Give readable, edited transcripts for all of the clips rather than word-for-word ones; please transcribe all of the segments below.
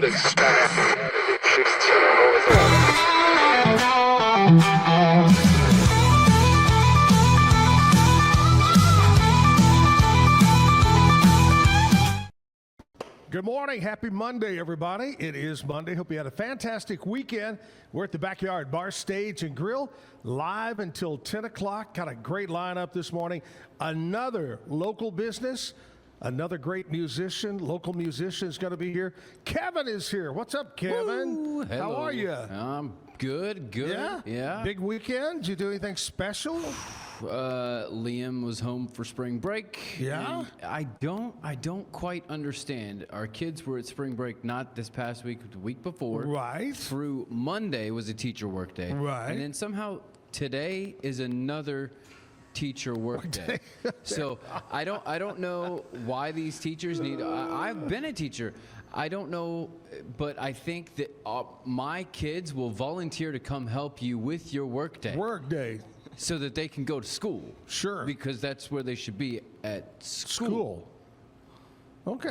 Flautist style. 16 rolls on. Good morning. Happy Monday, everybody. It is Monday. Hope you had a fantastic weekend. We're at the Backyard Bar Stage and Grill, live until 10 o'clock. Got a great lineup this morning. Another local business, another great musician, local musician is going to be here. Kevin is here. What's up, Kevin? Woo, How hello. are you? Good. Yeah. Big weekend. Did you do anything special? Liam was home for spring break. Yeah? I don't quite understand. Our kids were at spring break not this past week, the week before. Right. Through Monday was a teacher work day. Right. And then somehow today is another teacher work day. So I don't know why these teachers need. I've been a teacher. I don't know, but I think that my kids will volunteer to come help you with your work day. Work day. So that they can go to school. Sure. Because that's where they should be, at school. Okay.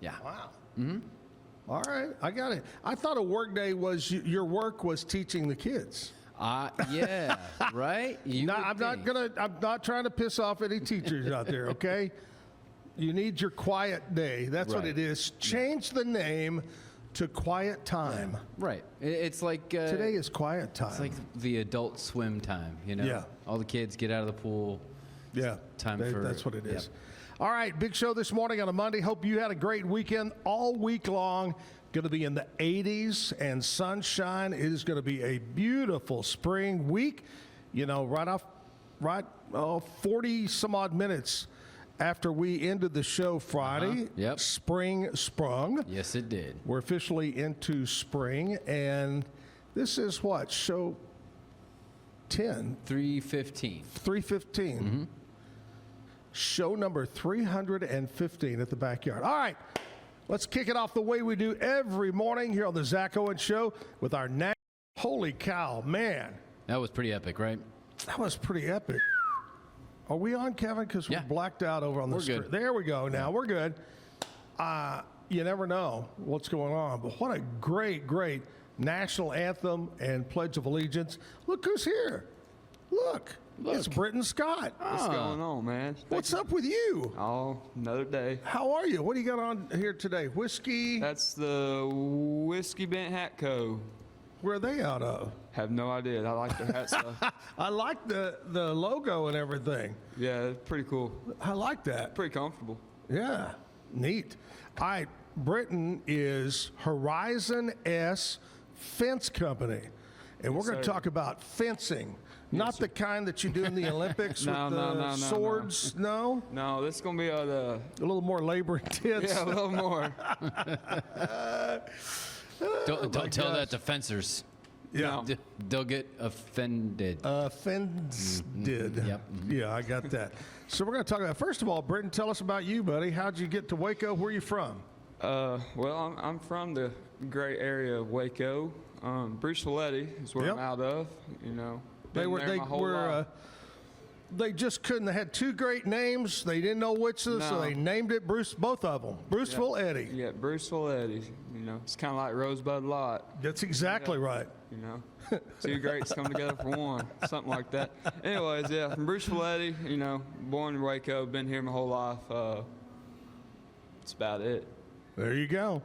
Yeah. Wow. Mm-hmm. All right, I got it. I thought a work day was your work was teaching the kids. Yeah, right? I'm not trying to piss off any teachers out there, okay? You need your quiet day. That's what Right. it is. Change the name to quiet time. Right. It's like... Today is quiet time. It's like the adult swim time, you know? Yeah. All the kids get out of the pool. Yeah, that's what it is. All right, big show this morning on a Monday. Hope you had a great weekend all week long. Going to be in the 80s and sunshine. It is going to be a beautiful spring week. You know, 40 some odd minutes after we ended the show Friday. Yep. Spring sprung. Yes, it did. We're officially into spring, and this is what, show 10? 3:15. 315. Mm-hmm. Show number 315 at the Backyard. All right, let's kick it off the way we do every morning here on the Zack Owen Show with our holy cow, man. That was pretty epic, right? That was pretty epic. Are we on, Kevin? Because we're Yeah. blacked out over on the screen. Good. There we go. Now we're good. You never know what's going on, but what a great national anthem and Pledge of Allegiance. Look who's here. Look. It's Brittian Scott. What's going on, man? What's up with you? Oh, another day. How are you? What do you got on here today? Whiskey? That's the Whiskey Bent Hat Co. Where are they out of? Have no idea. I like their hat stuff. I like the logo and everything. Yeah, it's pretty cool. I like that. Pretty comfortable. Yeah, neat. All right, Brittian is Horizon S Fence Company, and we're going to talk about fencing. Not the kind that you do in the Olympics with the swords. No. No, this is gonna be A little more labor intense. yeah, a little more. Don't tell that to fencers. Yeah. They'll get offended. Offended. Yep. Yeah, I got that. So we're going to talk about, first of all, Brittian, tell us about you, buddy. How'd you get to Waco? Where are you from? Well, I'm from the great area of Waco. Bruce Folletti is where I'm out of. You know, been there my whole life. They just couldn't. They had two great names. They didn't know which, so they named it Bruce. Both of them, Bruce Folletti. Yeah, Bruce Folletti. You know, it's kind of like Rosebud Lot. That's exactly right. You know, two greats come together for one, something like that. Anyways, yeah, from Bruce Folletti, you know, born in Waco, been here my whole life. That's about it. There you go.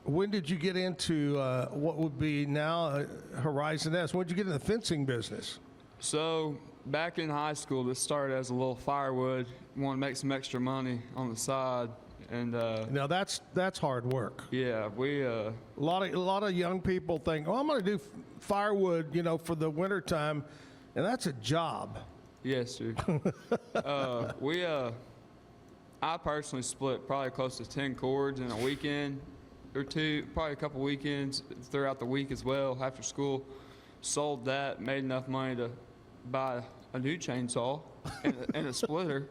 When did you get into what would be now Horizon S? When did you get in the fencing business? So back in high school, this started as a little firewood. Want to make some extra money on the side, and Now that's hard work. yeah, we A lot of young people think, "Oh, I'm going to do firewood, you know, for the winter time," and that's a job. yes, sir. I personally split probably close to 10 cords in a weekend or two, probably a couple weekends throughout the week as well after school. Sold that, made enough money to buy a new chainsaw and a splitter.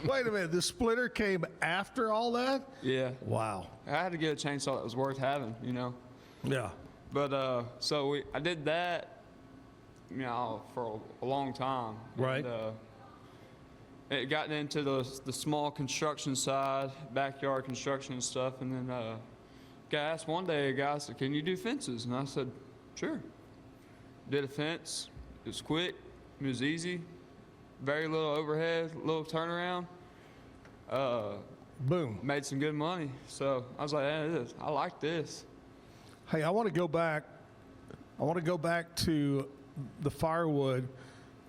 Wait a minute, the splitter came after all that? Yeah, Wow. I had to get a chainsaw that was worth having, you know. Yeah. But so I did that, you know, for a long time. Right. And, it got into the small construction side, backyard construction and stuff, and then got asked one day, a guy said, "Can you do fences?" And I said, "Sure." Did a fence. It was quick. It was easy. Very little overhead, little turnaround. Boom. Made some good money. So I was like, I like this. Hey, I want to go back. I want to go back to the firewood.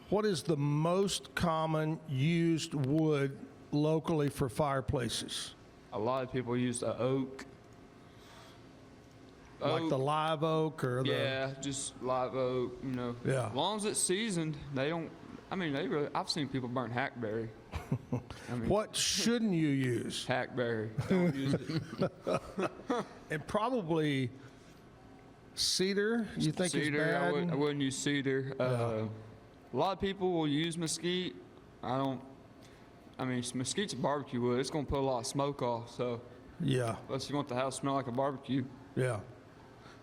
What is the most common used wood locally for fireplaces? A lot of people use the oak. Like the live oak or the... Yeah, just live oak, you know. Yeah. As long as it's seasoned, they don't, I mean, I've seen people burn hackberry. I mean, What shouldn't you use? hackberry. Don't use it. And probably cedar, you think is Cedar, bad? I wouldn't use cedar. A lot of people will use mesquite. I mean, mesquite's a barbecue wood. It's going to put a lot of smoke off, so Yeah, unless you want the house to smell like a barbecue. yeah.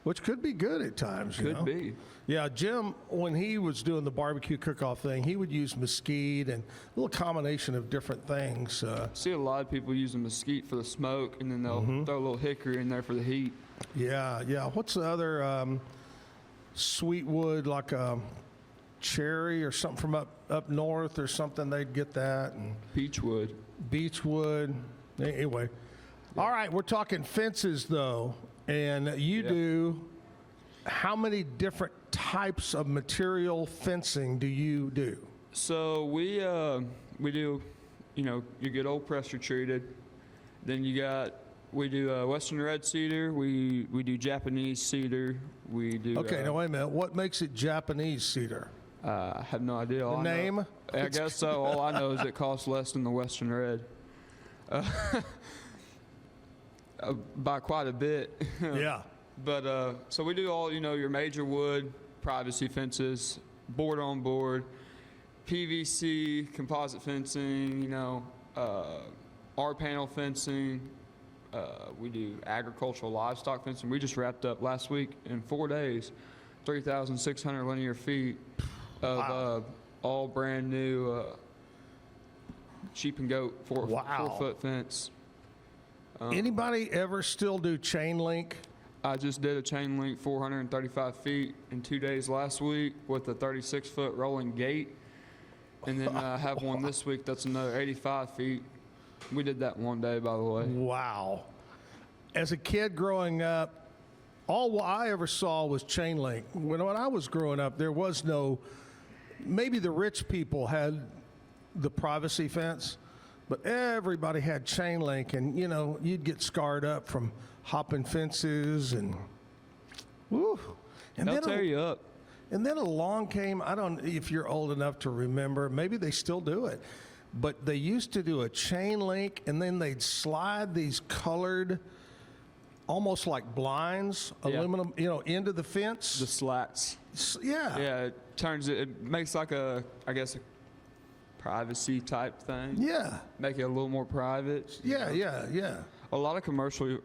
Which could be good at times, you Could know? be. Yeah, Jim, when he was doing the barbecue cook-off thing, he would use mesquite and a little combination of different things. See a lot of people using mesquite for the smoke, and then they'll throw a little hickory in there for the heat. Yeah, yeah. What's the other sweet wood, like a cherry or something from up north or something? They'd get that. And Beechwood. beechwood. Anyway. All right, we're talking fences, though. And you Yeah. do, how many different types of material fencing do you do? So we do, you know, you get old pressure treated. Then we do Western red cedar. We do Japanese cedar. We do. Okay, now wait a minute. What makes it Japanese cedar? I have no idea. All I know- name? I guess so. All I know is it costs less than the Western red. By quite a bit. Yeah. But so we do all, you know, your major wood, privacy fences, board on board, PVC, composite fencing, you know, R-panel fencing. We do agricultural livestock fencing. We just wrapped up last week in 4 days, 3,600 linear feet of all brand new sheep and goat Wow. 4-foot fence. Anybody ever still do chain link? I just did a chain link 435 feet in 2 days last week with a 36-foot rolling gate. And then I have one this week that's another 85 feet. We did that in 1 day, by the way. Wow. As a kid growing up, all I ever saw was chain link. When I was growing up, there was no, maybe the rich people had the privacy fence, but everybody had chain link, and you know, you'd get scarred up from hopping fences and woo. And They'll tear you up. And then along came, I don't know if you're old enough to remember, maybe they still do it, but they used to do a chain link and then they'd slide these colored, almost like blinds, Yeah. aluminum, you know, into the fence. The slats. Yeah. Yeah, it makes like a privacy type thing. Yeah. Make it a little more private. Yeah, yeah, yeah. A lot of commercial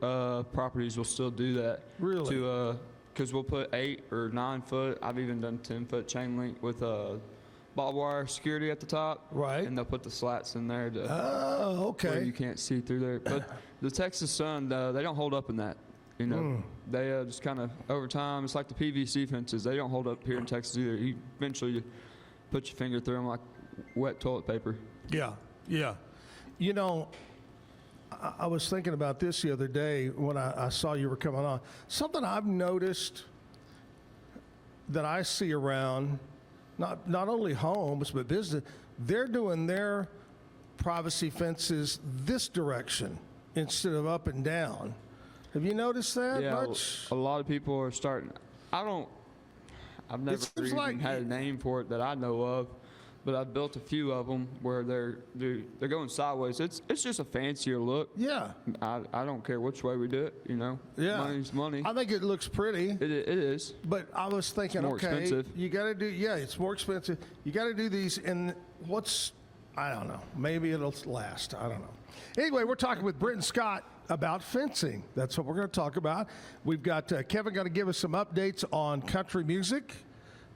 properties will still do that. Really? Because we'll put 8 or 9 foot. I've even done 10-foot chain link with barbed wire security at the top. Right. And they'll put the slats in there to Oh, where okay. you can't see through there. But the Texas sun, they don't hold up in that. You know, they just kind of over time. It's like the PVC fences. They don't hold up here in Texas either. You eventually put your finger through them like wet toilet paper. Yeah, yeah. You know, I was thinking about this the other day when I saw you were coming on. Something I've noticed that I see around, not only homes, but business, they're doing their privacy fences this direction instead of up and down. Have you noticed that Yeah, much? a lot of people are starting. I've never seems even like- had a name for it that I know of, but I've built a few of them where they're going sideways. It's just a fancier look. Yeah, I don't care which way we do it. You know, yeah. money's money. I think it looks pretty. It is. But I was thinking, More okay, expensive. you got to do, yeah, it's more expensive. You got to do these, and I don't know, maybe it'll last. I don't know. Anyway, we're talking with Brittian Scott about fencing. That's what we're going to talk about. We've got Kevin going to give us some updates on country music.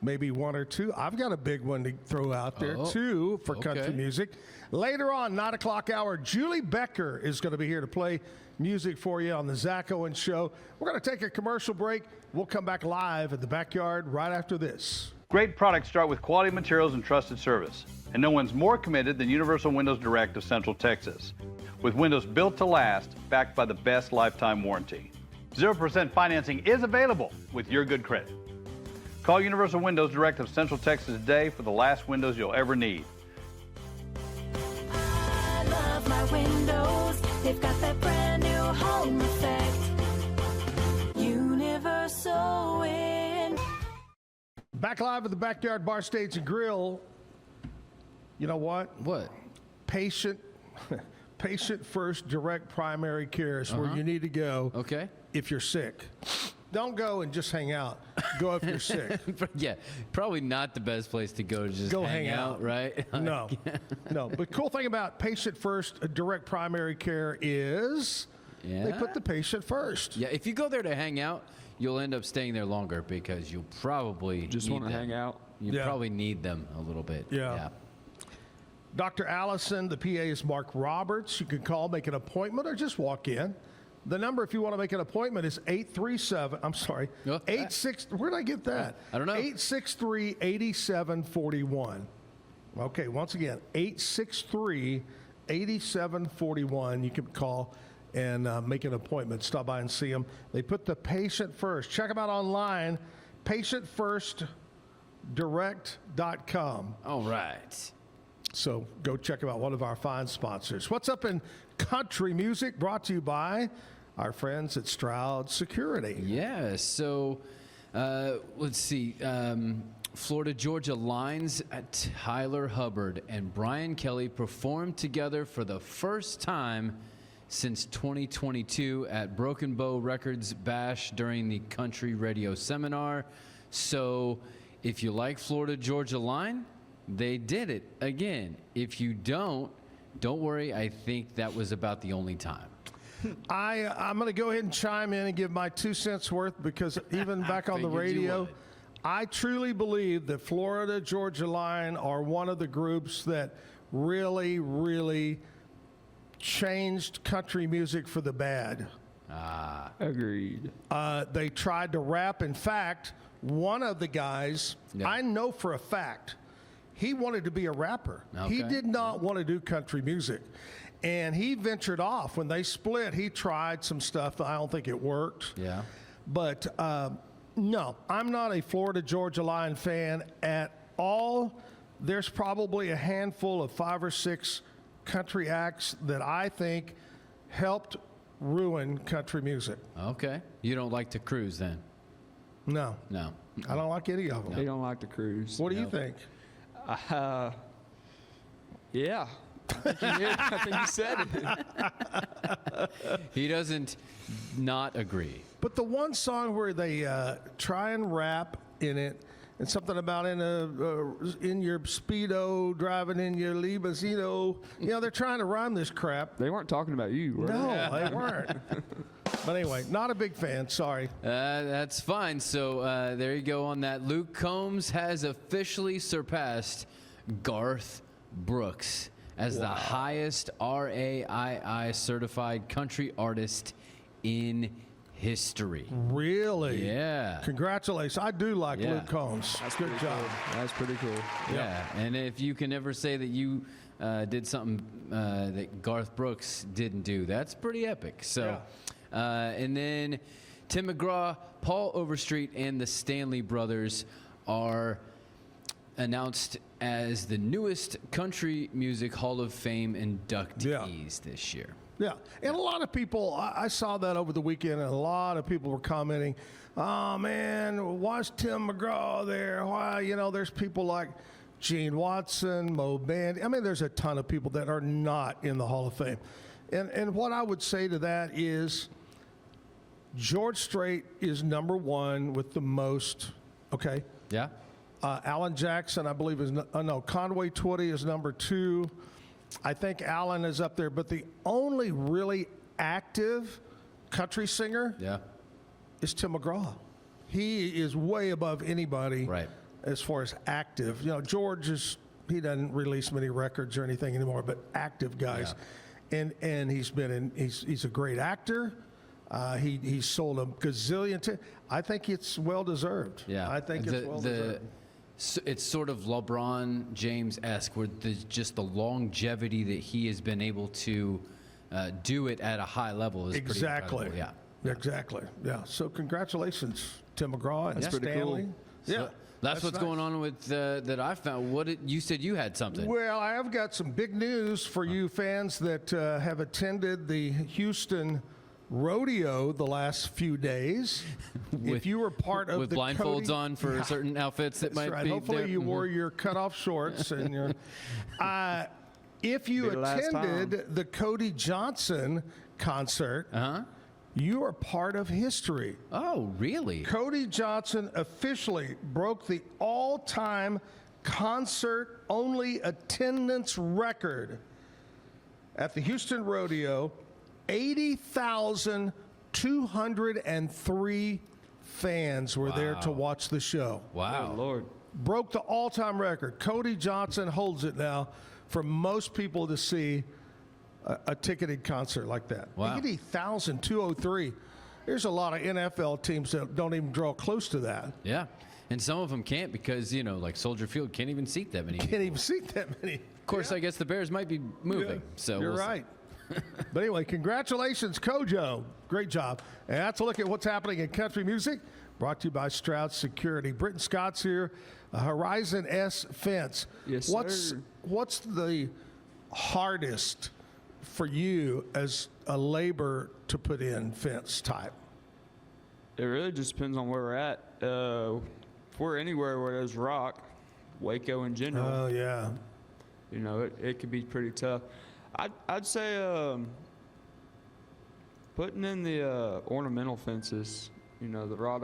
maybe one or two. I've got a big one to throw out there, too, for country okay. music. Later on, 9 o'clock hour, Julie Becker is going to be here to play music for you on the Zack Owen Show. We're going to take a commercial break. We'll come back live at the backyard right after this. Great products start with quality materials and trusted service. And no one's more committed than Universal Windows Direct of Central Texas. With windows built to last, backed by the best lifetime warranty. 0% financing is available with your good credit. Call Universal Windows Direct of Central Texas today for the last windows you'll ever need. I love my windows. They've got that brand new home effect. Universal Wind. Back live at the Backyard Bar, Stage, and Grill. You know what? What? Patient first direct primary care is where you need to go Okay. if you're sick. Don't go and just hang out. Go if you're sick. Yeah, probably not the best place to go to just Go hang out, right? No, no. But cool thing about patient first direct primary care is they put the patient first. Yeah, if you go there to hang out, you'll end up staying there longer because you'll probably Just need want to them. hang out. You Yeah. probably need them a little bit. Yeah. Dr. Allison, the PA is Mark Roberts. You can call, make an appointment, or just walk in. The number, if you want to make an appointment, is 837. I'm sorry, Oh, 86. Where did I get that? I don't know. 863-8741. Okay, once again, 863-8741. You can call and make an appointment. Stop by and see them. They put the patient first. Check them out online, patientfirstdirect.com. All right. So go check out one of our fine sponsors. What's up in country music? Brought to you by our friends at Stroud Security. Yeah, so let's see. Florida Georgia Lines at Tyler Hubbard and Brian Kelly performed together for the first time since 2022 at Broken Bow Records Bash during the Country Radio Seminar. So if you like Florida Georgia Line, they did it again. If you don't worry. I think that was about the only time. I'm going to go ahead and chime in and give my 2 cents worth, because even back on the Figured you radio, would. I truly believe that Florida Georgia Line are one of the groups that really, really changed country music for the bad. Agreed. They tried to rap. In fact, one of the guys, Yeah. I know for a fact, he wanted to be a rapper. He Okay. did not want to do country music. And he ventured off. When they split, he tried some stuff. I don't think it worked. Yeah. But no, I'm not a Florida Georgia Line fan at all. There's probably a handful of 5 or 6 country acts that I think helped ruin country music. Okay. You don't like to cruise then? No, No. I don't like any of them. They don't like to cruise. What do you think? Yeah. I think you said it. He doesn't not agree. But the one song where they try and rap in it, and something about in your Speedo, driving in your Limosino, they're trying to rhyme this crap. They weren't talking about you, were No, they? they weren't. But anyway, not a big fan. Sorry. That's fine. So there you go on that. Luke Combs has officially surpassed Garth Brooks as the highest RAII certified country artist in history. Really? Yeah. Congratulations. I do like Yeah. Luke Combs. Good job. That's pretty cool. Yeah. And if you can ever say that you did something that Garth Brooks didn't do, that's pretty epic. So, and then Tim McGraw, Paul Overstreet, and the Stanley Brothers are announced as the newest Country Music Hall of Fame inductees this year. Yeah, and a lot of people, I saw that over the weekend, and a lot of people were commenting, oh man, why's Tim McGraw there? Why, there's people like Gene Watson, Mo Bandy. I mean, there's a ton of people that are not in the Hall of Fame. And what I would say to that is George Strait is number one with the most, okay? Yeah? Alan Jackson, I believe, is Conway Twitty is number 2. I think Alan is up there, but the only really active country singer Yeah. is Tim McGraw. He is way above anybody. Right. as far as active. George he doesn't release many records or anything anymore, but active guys. And he's a great actor. He's sold a gazillion. I think it's well deserved. Yeah, I think it's well deserved. It's sort of LeBron James-esque, where just the longevity that he has been able to do it at a high level is pretty incredible. Yeah. Exactly. Yeah. So congratulations, Tim McGraw and That's pretty Stanley. cool. Yeah. So that's what's nice. going on with that I found. You said you had something. Well, I have got some big news for you fans that have attended the Houston rodeo the last few days. If you were part of with the blindfolds Cody, on for certain outfits that that's might right. be Hopefully there. you wore your cutoff shorts and your. If you Be the last attended the Cody Johnson concert, you are part of history. Oh, really? Cody Johnson officially broke the all-time concert-only attendance record at the Houston Rodeo. 80,203 fans were there to watch the show. Wow. Good Lord. Broke the all-time record. Cody Johnson holds it now for most people to see a ticketed concert like that. Wow. 80,203. There's a lot of NFL teams that don't even draw close to that. Yeah. And some of them can't because, like Soldier Field can't even seat that many. Can't even seat that many. Of course, I guess the Bears might be moving. So You're we'll see. right. But anyway, congratulations, Kojo. Great job. And that's a look at what's happening in country music. Brought to you by Stroud Security. Britton Scott's here. Horizon S Fence. Yes, sir. What's the hardest for you as a labor to put in fence type? It really just depends on where we're at. If we're anywhere where there's rock, Waco in general, Oh, yeah. it could be pretty tough. I'd say putting in the ornamental fences, the wrought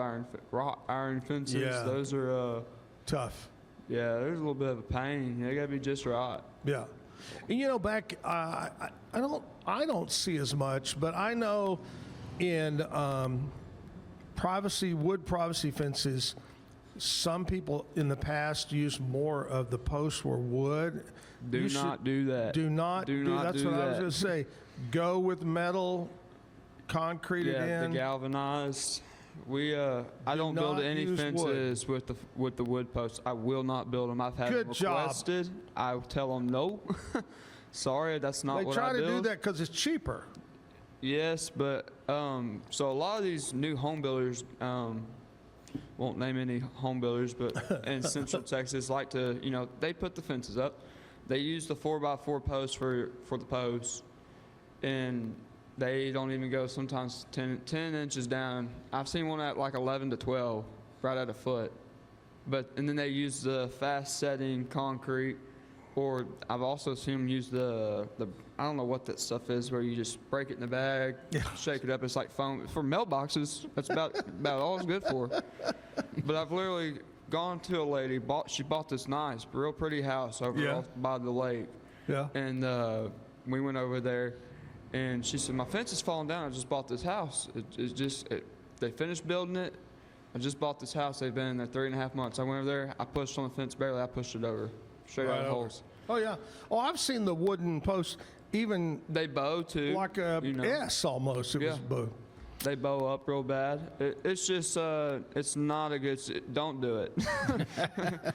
iron fences. Yeah. Those are Tough. there's a little bit of a pain. They gotta be just right. Yeah. And back I don't see as much, but I know in wood privacy fences, some people in the past used more of the posts were wood. Do not do that. Do not do that's what I was that. going to say. Go with metal, concrete it Yeah, the in. galvanized. I don't build not any use fences with the wood posts. I will not build them. I've had Good them job. requested. I tell them no. Sorry, that's not They what try I to do build. that because it's cheaper. Yes, but so a lot of these new home builders, won't name any home builders, but in Central Texas like to, they put the fences up. They use the 4x4 posts for the posts, and they don't even go sometimes 10 inches down. I've seen one at like 11 to 12, right at a foot. And then they use the fast setting concrete, or I've also seen them use the I don't know what that stuff is, where you just break it in the bag, shake it up. It's like foam for mailboxes. That's about all it's good for. But I've literally gone to a lady. She bought this nice, real pretty house over off by the lake. Yeah. And we went over there, and she said, "My fence is falling down. I just bought this house. They finished building it. I just bought this house. They've been in there 3.5 months. I went over there. I pushed on the fence barely. I pushed it over, straight out of the holes. Oh, yeah. Oh, I've seen the wooden posts, even They bow too. like a S almost. It was bow. They bow up real bad. It's just, it's not a good. Don't do it.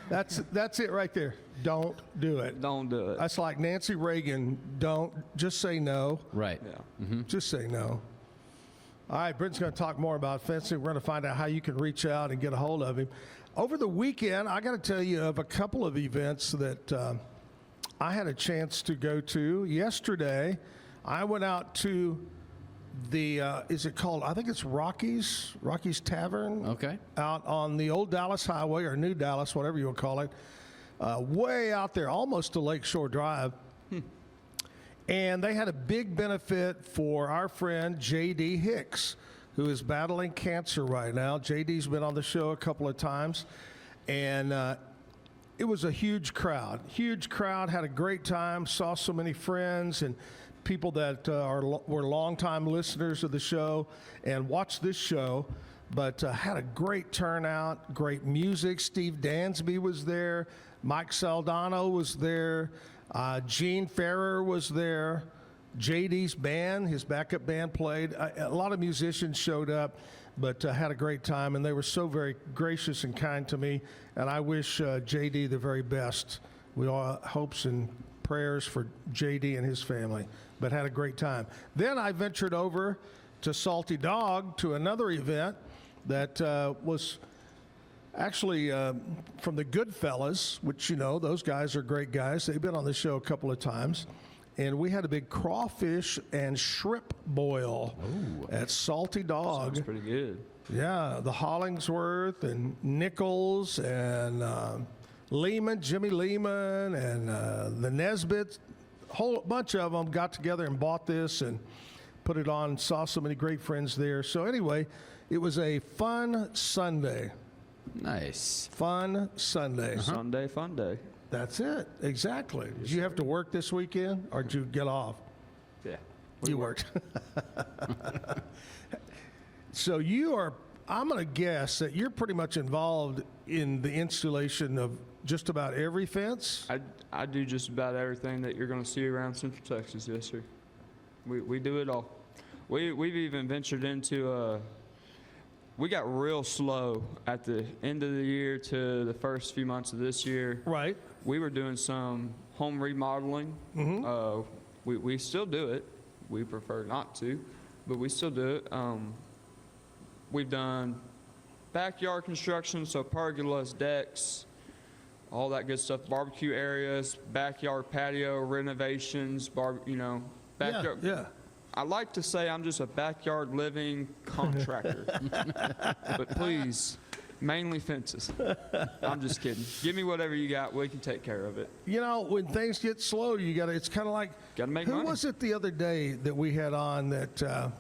That's it right there. Don't do it. Don't do it. That's like Nancy Reagan. Don't just say no. Right. Yeah. Just say no. All right, Britton's going to talk more about fencing. We're going to find out how you can reach out and get a hold of him. Over the weekend, I got to tell you of a couple of events that I had a chance to go to. Yesterday, I went out to the, is it called, I think it's Rocky's Tavern. Okay. Out on the old Dallas Highway, or New Dallas, whatever you want to call it. Way out there, almost to Lakeshore Drive. And they had a big benefit for our friend J.D. Hicks, who is battling cancer right now. J.D.'s been on the show a couple of times. And it was a huge crowd. Huge crowd, had a great time, saw so many friends and people that were longtime listeners of the show and watched this show. but had a great turnout, great music. Steve Dansby was there. Mike Saldano was there. Gene Ferrer was there. JD's band, his backup band, played. A lot of musicians showed up, but had a great time, and they were so very gracious and kind to me, and I wish JD the very best. We all hopes and prayers for JD and his family, but had a great time. Then I ventured over to Salty Dog to another event that was actually from the Goodfellas, which, you know, those guys are great guys. They've been on the show a couple of times. And we had a big crawfish and shrimp boil at Salty Dog. Sounds pretty good. Yeah, the Hollingsworth and Nichols and Lehman, Jimmy Lehman, and the Nesbitts, a whole bunch of them got together and bought this and put it on. Saw so many great friends there. So anyway, it was a fun Sunday. Nice. Fun Sunday. Sunday fun day. That's it. Exactly. Did you have to work this weekend, or did you get off? Yeah. You worked. So you are, I'm going to guess that you're pretty much involved in the installation of just about every fence. I do just about everything that you're going to see around Central Texas. Yes, sir. We do it all. We've even ventured into we got real slow at the end of the year to the first few months of this year. Right. We were doing some home remodeling. We still do it. We prefer not to, but we still do it. We've done backyard construction, so pergolas, decks, all that good stuff. Barbecue areas, backyard patio renovations, backyard. Yeah. I like to say I'm just a backyard living contractor, but please, mainly fences. I'm just kidding. Give me whatever you got. We can take care of it. You know, when things get slow, you got to, it's kind of like, Gotta make who money. was it the other day that we had on that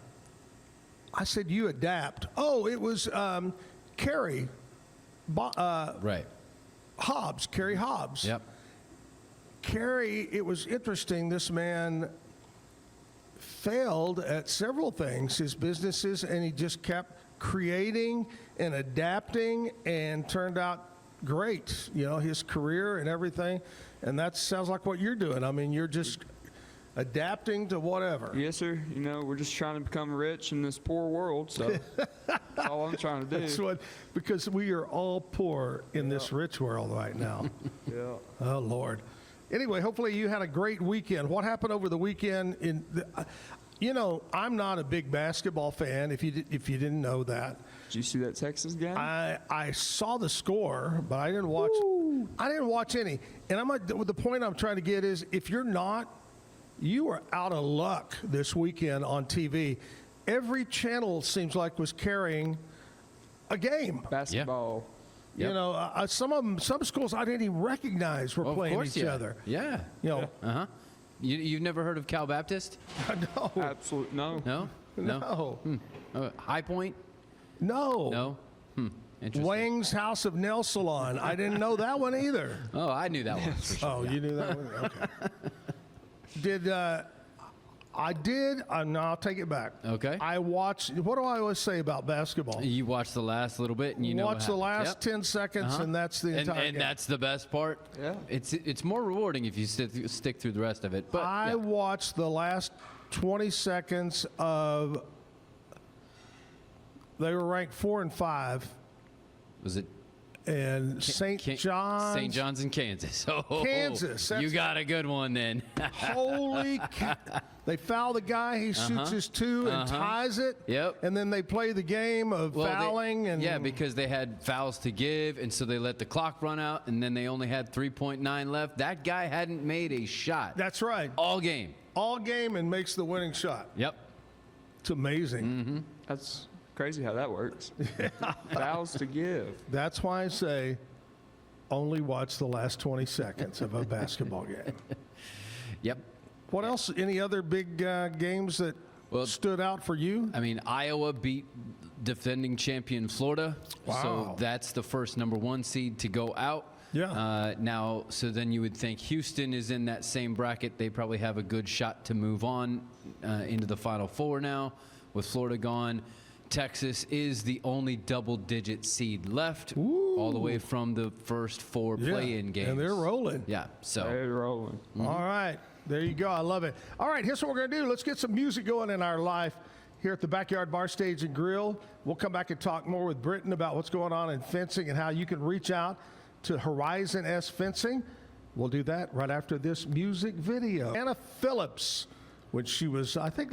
I said you adapt? Oh, it was Kerry Right. Hobbs, Kerry Hobbs. Yep. Kerry, it was interesting. This man failed at several things, his businesses, and he just kept creating and adapting and turned out great, you know, his career and everything. And that sounds like what you're doing. I mean, you're just adapting to whatever. Yes, sir. You know, we're just trying to become rich in this poor world, so that's all I'm trying to do. That's what, because we are all poor in this rich world right now. Yeah. Oh, Lord. Anyway, hopefully you had a great weekend. What happened over the weekend? You know, I'm not a big basketball fan, if you didn't know that. Did you see that Texas game? I saw the score, but I didn't watch. I didn't watch any. And the point I'm trying to get is, if you're not, you are out of luck this weekend on TV. Every channel seems like was carrying a game. Basketball. Yep. You know, some schools I didn't even recognize were Well, of playing course, each yeah. other. Yeah. You know, Uh-huh. You've never heard of Cal Baptist? no, Absolutely. No. No? no, High Point? no. No? Interesting. Wang's House of Nail Salon. I didn't know that one either. Oh, I knew that one. For sure. Oh, you knew that one? Okay. I did. No, I'll take it back. Okay. I watched. What do I always say about basketball? You watch the last little bit and you know what Watch the happens. last Yep. 10 seconds, Uh-huh. and that's the entire And game. that's the best part. Yeah. It's more rewarding if you stick through the rest of it. But I yeah. watched the last 20 seconds of. They were ranked 4 and 5, Was it and St. John's. St. John's in Kansas. Oh, Kansas, that's- You got a good one then. Holy cow. They foul the guy, he shoots his two and ties it. Yep. And then they play the game of fouling. Yeah, because they had fouls to give, and so they let the clock run out, and then they only had 3.9 left. That guy hadn't made a shot That's right. all game. All game and makes the winning shot. Yep. It's amazing. That's crazy how that works. Fouls to give. That's why I say only watch the last 20 seconds of a basketball game. Yep. What else? Any other big games that Well, stood out for you? I mean, Iowa beat defending champion Florida. Wow. So that's the first #1 seed to go out. Yeah. Now, so then you would think Houston is in that same bracket. They probably have a good shot to move on into the Final Four now with Florida gone. Texas is the only double-digit seed left, all the way from the first 4 play-in games. And they're rolling. Yeah, so They're rolling. All right. There you go. I love it. All right, here's what we're going to do. Let's get some music going in our life here at the Backyard Bar Stage and Grill. We'll come back and talk more with Brittian about what's going on in fencing and how you can reach out to Horizon S Fencing. We'll do that right after this music video. Anna Phillips, when she was, I think,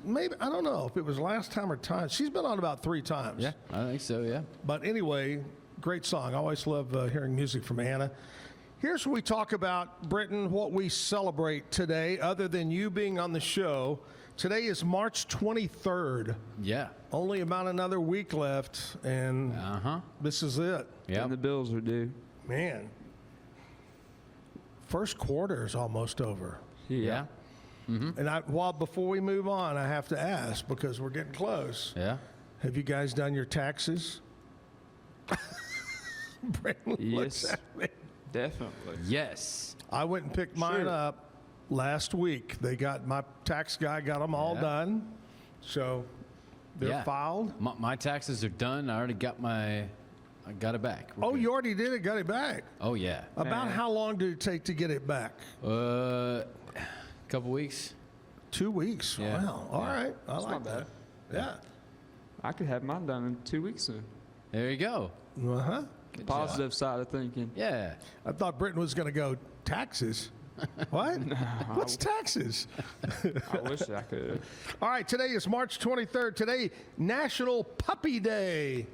maybe, I don't know if it was last time or time. She's been on about 3 times. yeah, I think so, yeah. But anyway, great song. I always love hearing music from Anna. Here's what we talk about, Brittian, what we celebrate today, other than you being on the show. Today is March 23rd. Yeah. Only about another week left, and this is it. Yeah. And the bills are due. Man, first quarter is almost over. Yeah. And before we move on, I have to ask, because we're getting close. Yeah. Have you guys done your taxes? Brittian looks Yes. at me. Definitely. Yes. I went and picked mine Sure. up last week. My tax guy got them all Yeah. done. So they're Yeah. filed. My taxes are done. I already got I got it back. We're Oh, good. you already did it, got it back. Oh, yeah. About how long did it take to get it back? Couple weeks. 2 weeks. Yeah. Wow. All right. I like not that. bad. Yeah. I could have mine done in 2 weeks soon. There you go. Uh-huh. Positive side of thinking. Yeah. I thought Brittian was going to go, taxes? What? What's taxes? I wish I could. All right, today is March 23rd. Today, National Puppy Day.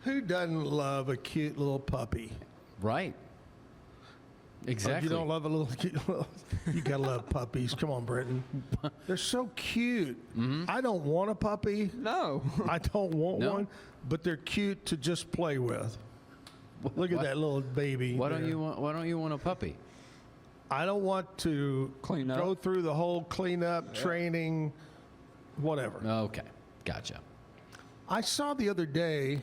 Who doesn't love a cute little puppy? Right. Oh, Exactly. you don't love a little cute little... You got to love puppies. Come on, Brittian. They're so cute. I don't want a puppy. No. I don't want No? one, but they're cute to just play with. Look at What? that little baby. Why don't there. you want? Why don't you want a puppy? I don't want to Clean up. go through the whole cleanup, training, whatever. Okay, gotcha. I saw the other day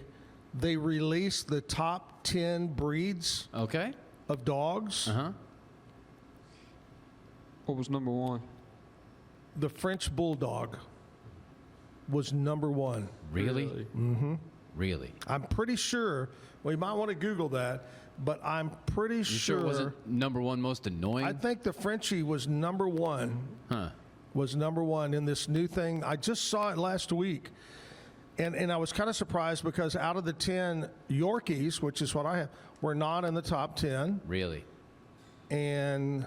they released the top 10 breeds Okay. of dogs. What was number 1? The French Bulldog was number 1. Really? Really? I'm pretty sure, well, you might want to Google that, but I'm pretty You sure it wasn't number 1 most annoying? I think the Frenchie was number 1. Huh. Was number 1 in this new thing. I just saw it last week. And I was kind of surprised because out of the 10 Yorkies, which is what I have, were not in the top 10. Really? And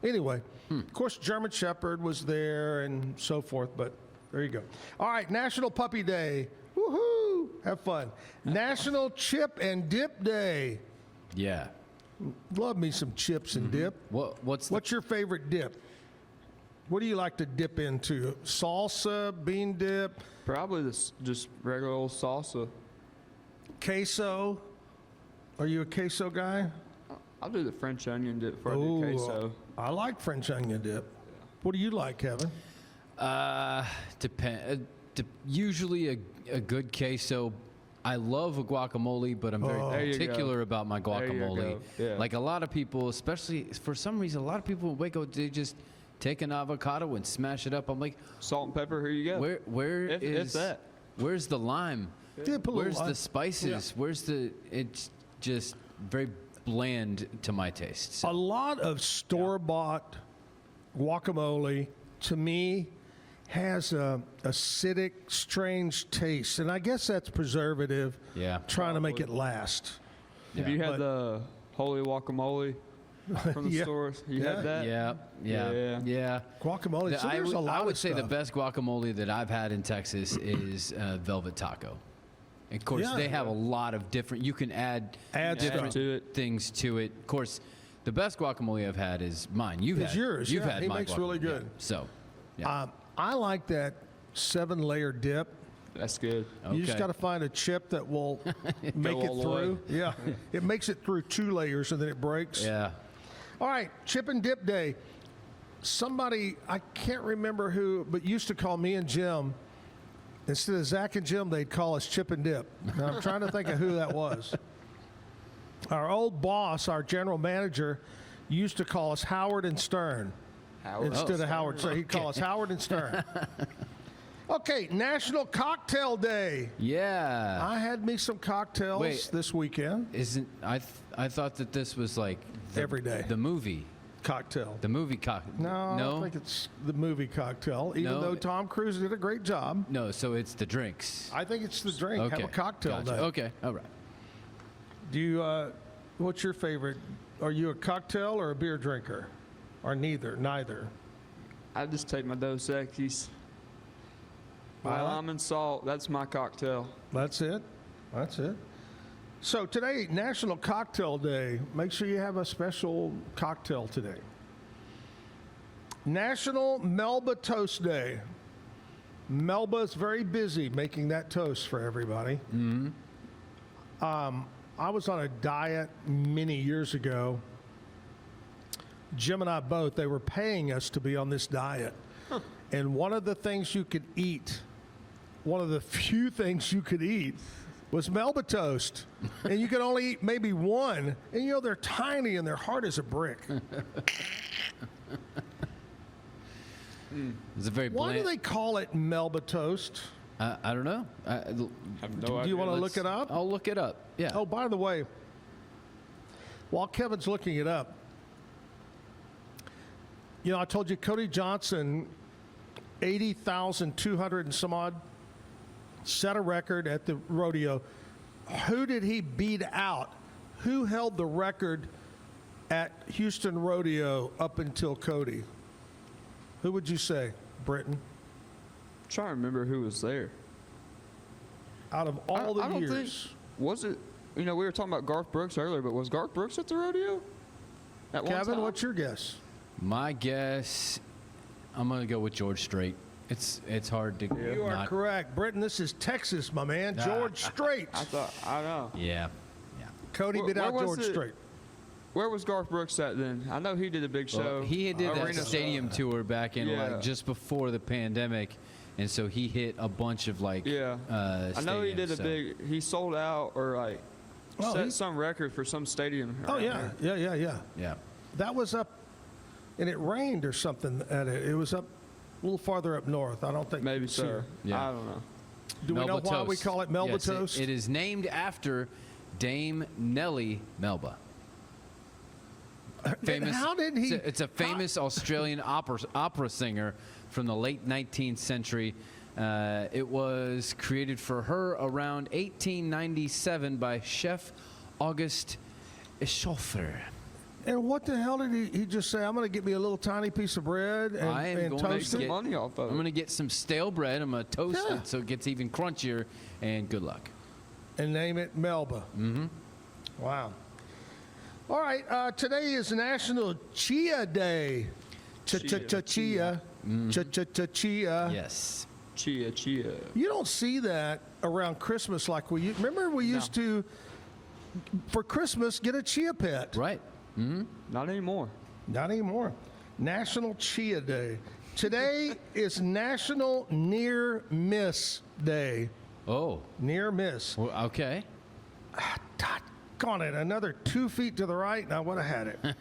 anyway, of course, German Shepherd was there and so forth, but there you go. All right, National Puppy Day. Woohoo! Have fun. National Chip and Dip Day. Yeah. Love me some chips and dip. What's your favorite dip? What do you like to dip into? Salsa, bean dip, Probably this just regular old salsa. queso? Are you a queso guy? I'll do the French onion dip before I do queso. I like French onion dip. What do you like, Kevin? Usually a good queso. I love a guacamole, but I'm There very you particular go. about my There you guacamole. go. Yeah. Like a lot of people, especially for some reason, a lot of people in Waco, they just take an avocado and smash it up. I'm like, Salt and pepper, here you go. where's If that. Where's the lime? Dip a little Where's lime. the spices? Where's it's just very bland to my taste. So, A lot of store-bought guacamole, to me, has a acidic, strange taste, and I guess that's preservative. Yeah. Trying to make it last. Have you had But- the holy guacamole from the Yeah. stores? You Yeah. had that? yeah. Guacamole. So there's a lot I would of say the stuff. best guacamole that I've had in Texas is Velvet Taco. Of course, Yeah. they have a lot of different. You can add different stuff to it. things to it. Of course, the best guacamole I've had is mine. You've It's had yours, You've yeah. had He my makes guacamole. really good. Yeah. So, yeah. I like that 7-layer dip. That's good. You just Okay. got to find a chip that will make it all the through. way. Yeah, it makes it through 2 layers and then it breaks. yeah. All right, Chip and Dip Day. Somebody, I can't remember who, but used to call me and Jim, instead of Zach and Jim, they'd call us Chip and Dip. Now, I'm trying to think of who that was. Our old boss, our general manager, used to call us Howard and Stern Howard instead of Howard. So he'd call us Howard and Stern. Okay, National Cocktail Day. Yeah. I had me some cocktails Wait. this weekend. Isn't I thought that this was like Every day. the movie. Cocktail. The movie cocktail. No, I don't think it's the movie cocktail, even No. though Tom Cruise did a great job. No, so it's the drinks. I think it's the drink. Okay. Have a cocktail Gotcha. day. Okay. All right. Do you, what's your favorite? Are you a cocktail or a beer drinker? Or neither? Neither. I just take my Dos Equis. Lime and salt, that's my cocktail. That's it. That's it. So today, National Cocktail Day. Make sure you have a special cocktail today. National Melba Toast Day. Melba's very busy making that toast for everybody. Mm-hmm. I was on a diet many years ago. Jim and I both, they were paying us to be on this diet. And one of the things you could eat, one of the few things you could eat, was Melba toast. And you could only eat maybe one. And you know, they're tiny and they're hard as a brick. It's a very Why do bland. they call it Melba toast? I don't know. have no Do idea. you want to look it up? I'll look it up. Yeah. Oh, by the way, while Kevin's looking it up, you know, I told you Cody Johnson, 80,200 and some odd, set a record at the rodeo. Who did he beat out? Who held the record at Houston Rodeo up until Cody? Who would you say, Brittian? trying to remember who was there. Out of all the I don't years. think, was it, you know, we were talking about Garth Brooks earlier, but was Garth Brooks at the rodeo? At one Kevin, time? what's your guess? My guess, I'm gonna go with George Strait. It's hard to You are not. correct. Brittian, this is Texas, my man. George Strait. I know. Yeah. Cody Where- beat out where was George it? Strait. Where was Garth Brooks at then? I know he did a big show. Well, he did that Arena stadium tour back in Yeah. like just before the pandemic, and so he hit a bunch of like. Yeah. I know he stadiums, did a so- big. He sold out or like Oh, set he- some record for some stadium. Oh, around yeah. there. Yeah. Yeah. That was up, and it rained or something at it. It was up a little farther up north. I don't think. Maybe you could see so. it. Yeah. I don't know. Do we know Melba why we toast. call it Melba Yes, toast? It is named after Dame Nellie Melba. Famous. how did he- It's a famous Australian opera singer from the late 19th century. It was created for her around 1897 by Chef Auguste Eschauffer. And what the hell did he just say? I'm going to get me a little tiny piece of bread and, I am and going to toast Some it. get- money off of I'm it. going to get some stale bread. I'm going to toast Yeah. it so it gets even crunchier. And good luck. And name it Melba. Mm-hmm. Wow. All right. Today is National Chia Day. Chia. Chia. Yes. Chia. You don't see that around Christmas like we used. Remember we used to, for Christmas, get a chia pet. Right. Not anymore. Not anymore. National Chia Day. Today is National Near Miss Day. Oh. Near miss. Well, okay. Doggone it. Another 2 feet to the right, and I would have had it.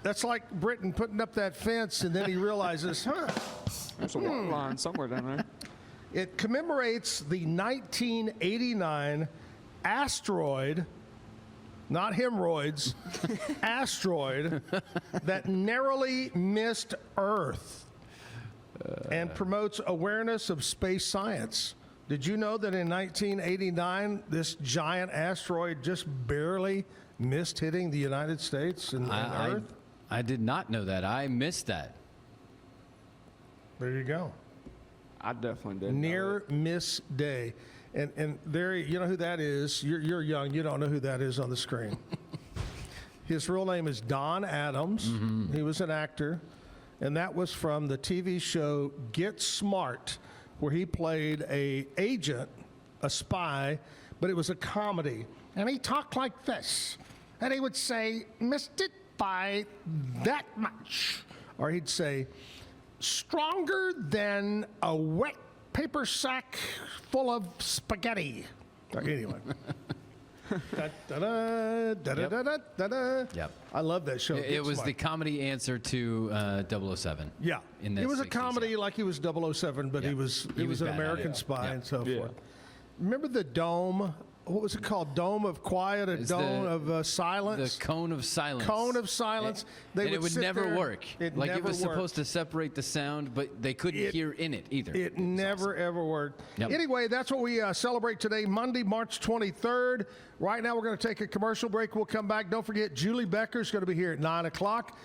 That's like Brittian putting up that fence, and then he realizes, There's a water line somewhere down there. it commemorates the 1989 asteroid, not hemorrhoids, asteroid that narrowly missed Earth and promotes awareness of space science. Did you know that in 1989, this giant asteroid just barely missed hitting the United States and Earth? I did not know that. I missed that. There you go. I definitely didn't. know Near it. Miss Day. And there, you know who that is? You're young. You don't know who that is on the screen. His real name is Don Adams. He was an actor. And that was from the TV show Get Smart, where he played a agent, a spy, but it was a comedy. And he talked like this. And he would say, missed it by that much. Or he'd say, stronger than a wet paper sack full of spaghetti. Anyway. Da-da-da, da-da-da-da-da. Yep. I love that show. It was the comedy answer to 007. Yeah. in that It was a 60s, comedy yeah. like he was 007, but Yeah. he was He was an bad at American it. spy Yeah. and so Yeah. forth. Remember the dome? What was it called? Dome of Quiet, a It's dome the- of silence? The cone of silence. Cone of silence. They and it would sit never there. work. It Like never it was worked. supposed to separate the sound, but they couldn't hear in it either. It was never, awesome. ever worked. Yep. Anyway, that's what we celebrate today, Monday, March 23rd. Right now, we're going to take a commercial break. We'll come back. Don't forget, Julie Becker is going to be here at 9 o'clock.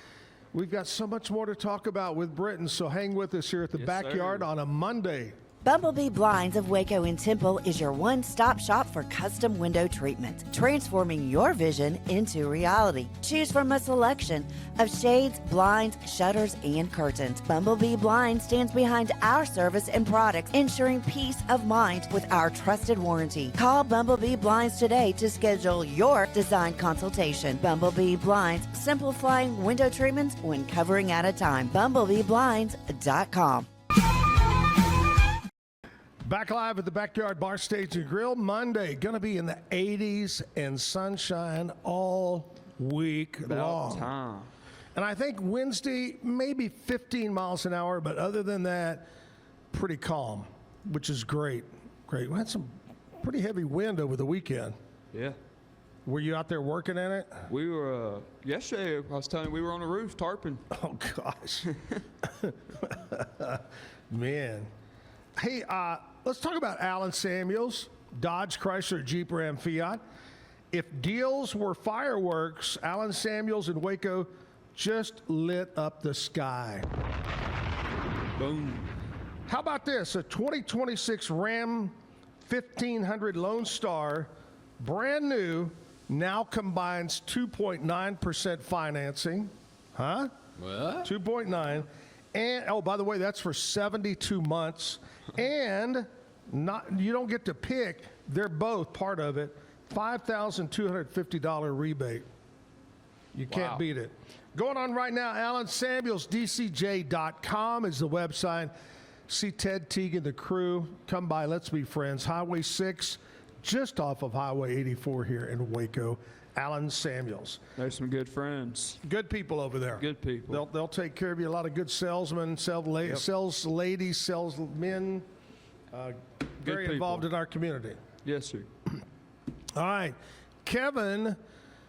We've got so much more to talk about with Brittian, so hang with us here at the Yes, backyard sir. on a Monday. Bumblebee Blinds of Waco and Temple is your one-stop shop for custom window treatment, transforming your vision into reality. Choose from a selection of shades, blinds, shutters, and curtains. Bumblebee Blinds stands behind our service and products, ensuring peace of mind with our trusted warranty. Call Bumblebee Blinds today to schedule your design consultation. Bumblebee Blinds, simplifying window treatments one covering at a time. BumblebeeBlinds.com. Back live at the Backyard Bar Stage and Grill. Monday, going to be in the 80s and sunshine all week About long. time. And I think Wednesday, maybe 15 miles an hour, but other than that, pretty calm, which is great. Great. We had some pretty heavy wind over the weekend. Yeah. Were you out there working in it? We were, yesterday, I was telling you, we were on the roof tarping. Oh, gosh. Man. Hey, let's talk about Alan Samuels, Dodge, Chrysler, Jeep, Ram, Fiat. If deals were fireworks, Alan Samuels in Waco just lit up the sky. Boom. How about this? A 2026 Ram 1500 Lone Star, brand new, now combines 2.9% financing. Huh? What? 2.9. And oh, by the way, that's for 72 months. And you don't get to pick. They're both part of it. $5,250 rebate. You can't Wow. beat it. Going on right now, Alan Samuels, DCJ.com is the website. See Ted Teague and the crew. Come by, let's be friends. Highway 6, just off of Highway 84 here in Waco. Alan Samuels. There's some good friends. Good people over there. Good people. They'll take care of you. A lot of good salesmen, sells ladies, sells men. Very people. involved in our community. Yes, sir. All right, Kevin.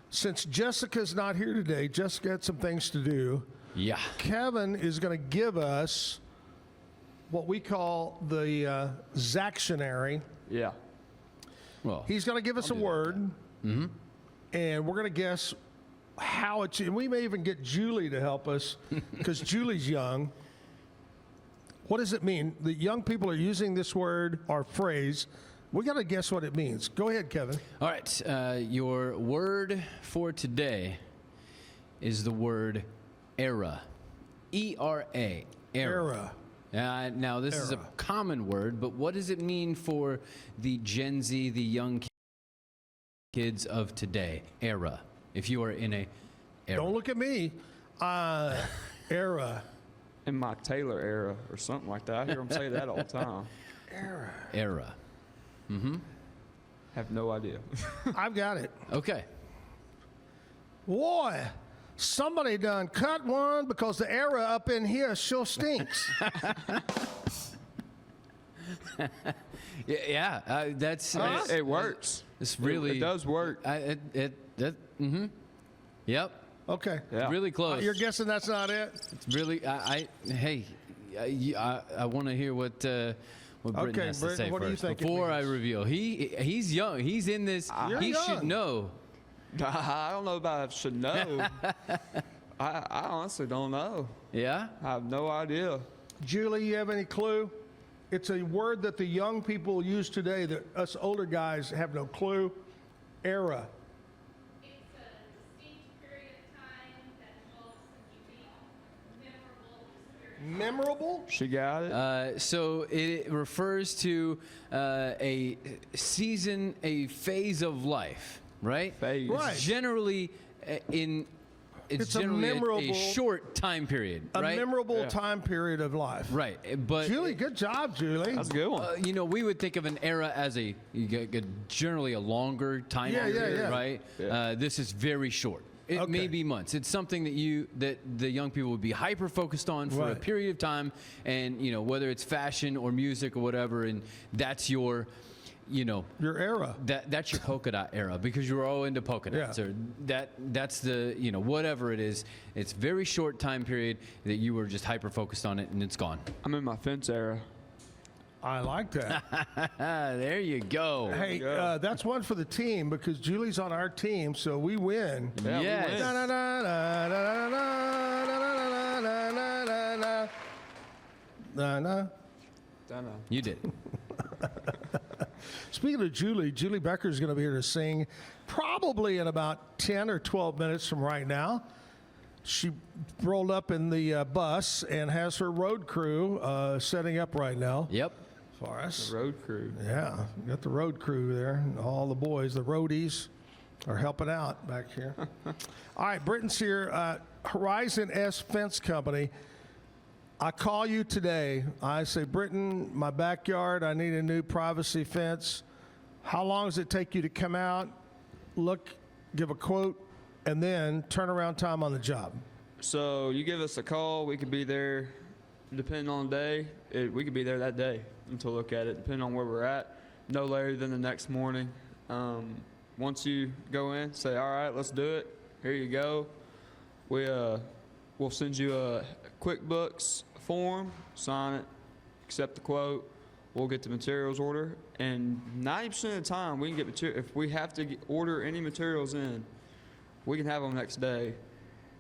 Since Jessica's not here today, Jessica had some things to do. Yeah. Kevin is going to give us what we call the Zactionary. Yeah. Well, He's going to give us a word, and we're going to guess how it's. And we may even get Julie to help us because Julie's young. What does it mean? The young people are using this word or phrase. We got to guess what it means. Go ahead, Kevin. all right. Your word for today is the word era. E-R-A. Era. Now, this is a Era. common word, but what does it mean for the Gen Z, the young kids of today? Era. If you are in a era. Don't look at me. Era. In my Taylor era or something like that. I hear them say that all the time. Era. Have no idea. I've got it. Okay. Boy, somebody done cut one because the era up in here sure stinks. Yeah. That's. It works. It's really. It does work. Yep. Okay. Yeah. Really close. You're guessing that's not it? It's really. Hey, I want to hear what Brittian Okay, has to Brittian, say what do you first think it before I means? reveal. He's young. He's in this. You're He should young. know. I don't know about I should know. I honestly don't know. Yeah. I have no idea. Julie, you have any clue? It's a word that the young people use today that us older guys have no clue. Era. It's a distinct period of time that involves a unique, memorable experience. Memorable? She got it. So it refers to a season, a phase of life, right? Phase. Right. Generally, in it's a generally memorable- a short time period, A right? memorable time period of life. Right, but Julie, good job, Julie. That's a good one. you know, we would think of an era as generally a longer time period, yeah. right? This is very short. It may be months. It's something that the young people would be hyper focused on for a Right. period of time, and you know, whether it's fashion or music or whatever, and that's your, you know, Your era. that's your polka dot era, because you were all into polka dots, Yeah. or that's the, you know, whatever it is. It's very short time period that you were just hyper focused on it, and it's gone. I'm in my fence era. I like that. There you go. Hey, that's one for the team because Julie's on our team, so we win. Yeah, we Yes. win. Na, na, na, na, na, na, na, na, na, na, na, na. Na, na. Dunno. You did. Speaking of Julie, Julie Becker is going to be here to sing probably in about 10 or 12 minutes from right now. She rolled up in the bus and has her road crew setting up right now Yep. for us. Road crew. Yeah, we got the road crew there. And all the boys, the roadies, are helping out back here. All right, Brittian's here. Horizon S Fence Company. I call you today. I say, Brittian, my backyard, I need a new privacy fence. How long does it take you to come out, look, give a quote, and then turnaround time on the job? So you give us a call, we could be there, depending on the day. We could be there that day to look at it, depending on where we're at. No later than the next morning. Once you go in, say, all right, let's do it. Here you go. We'll send you a QuickBooks form, sign it, accept the quote. We'll get the materials order, and 90% of the time we can get material. If we have to order any materials in, we can have them next day.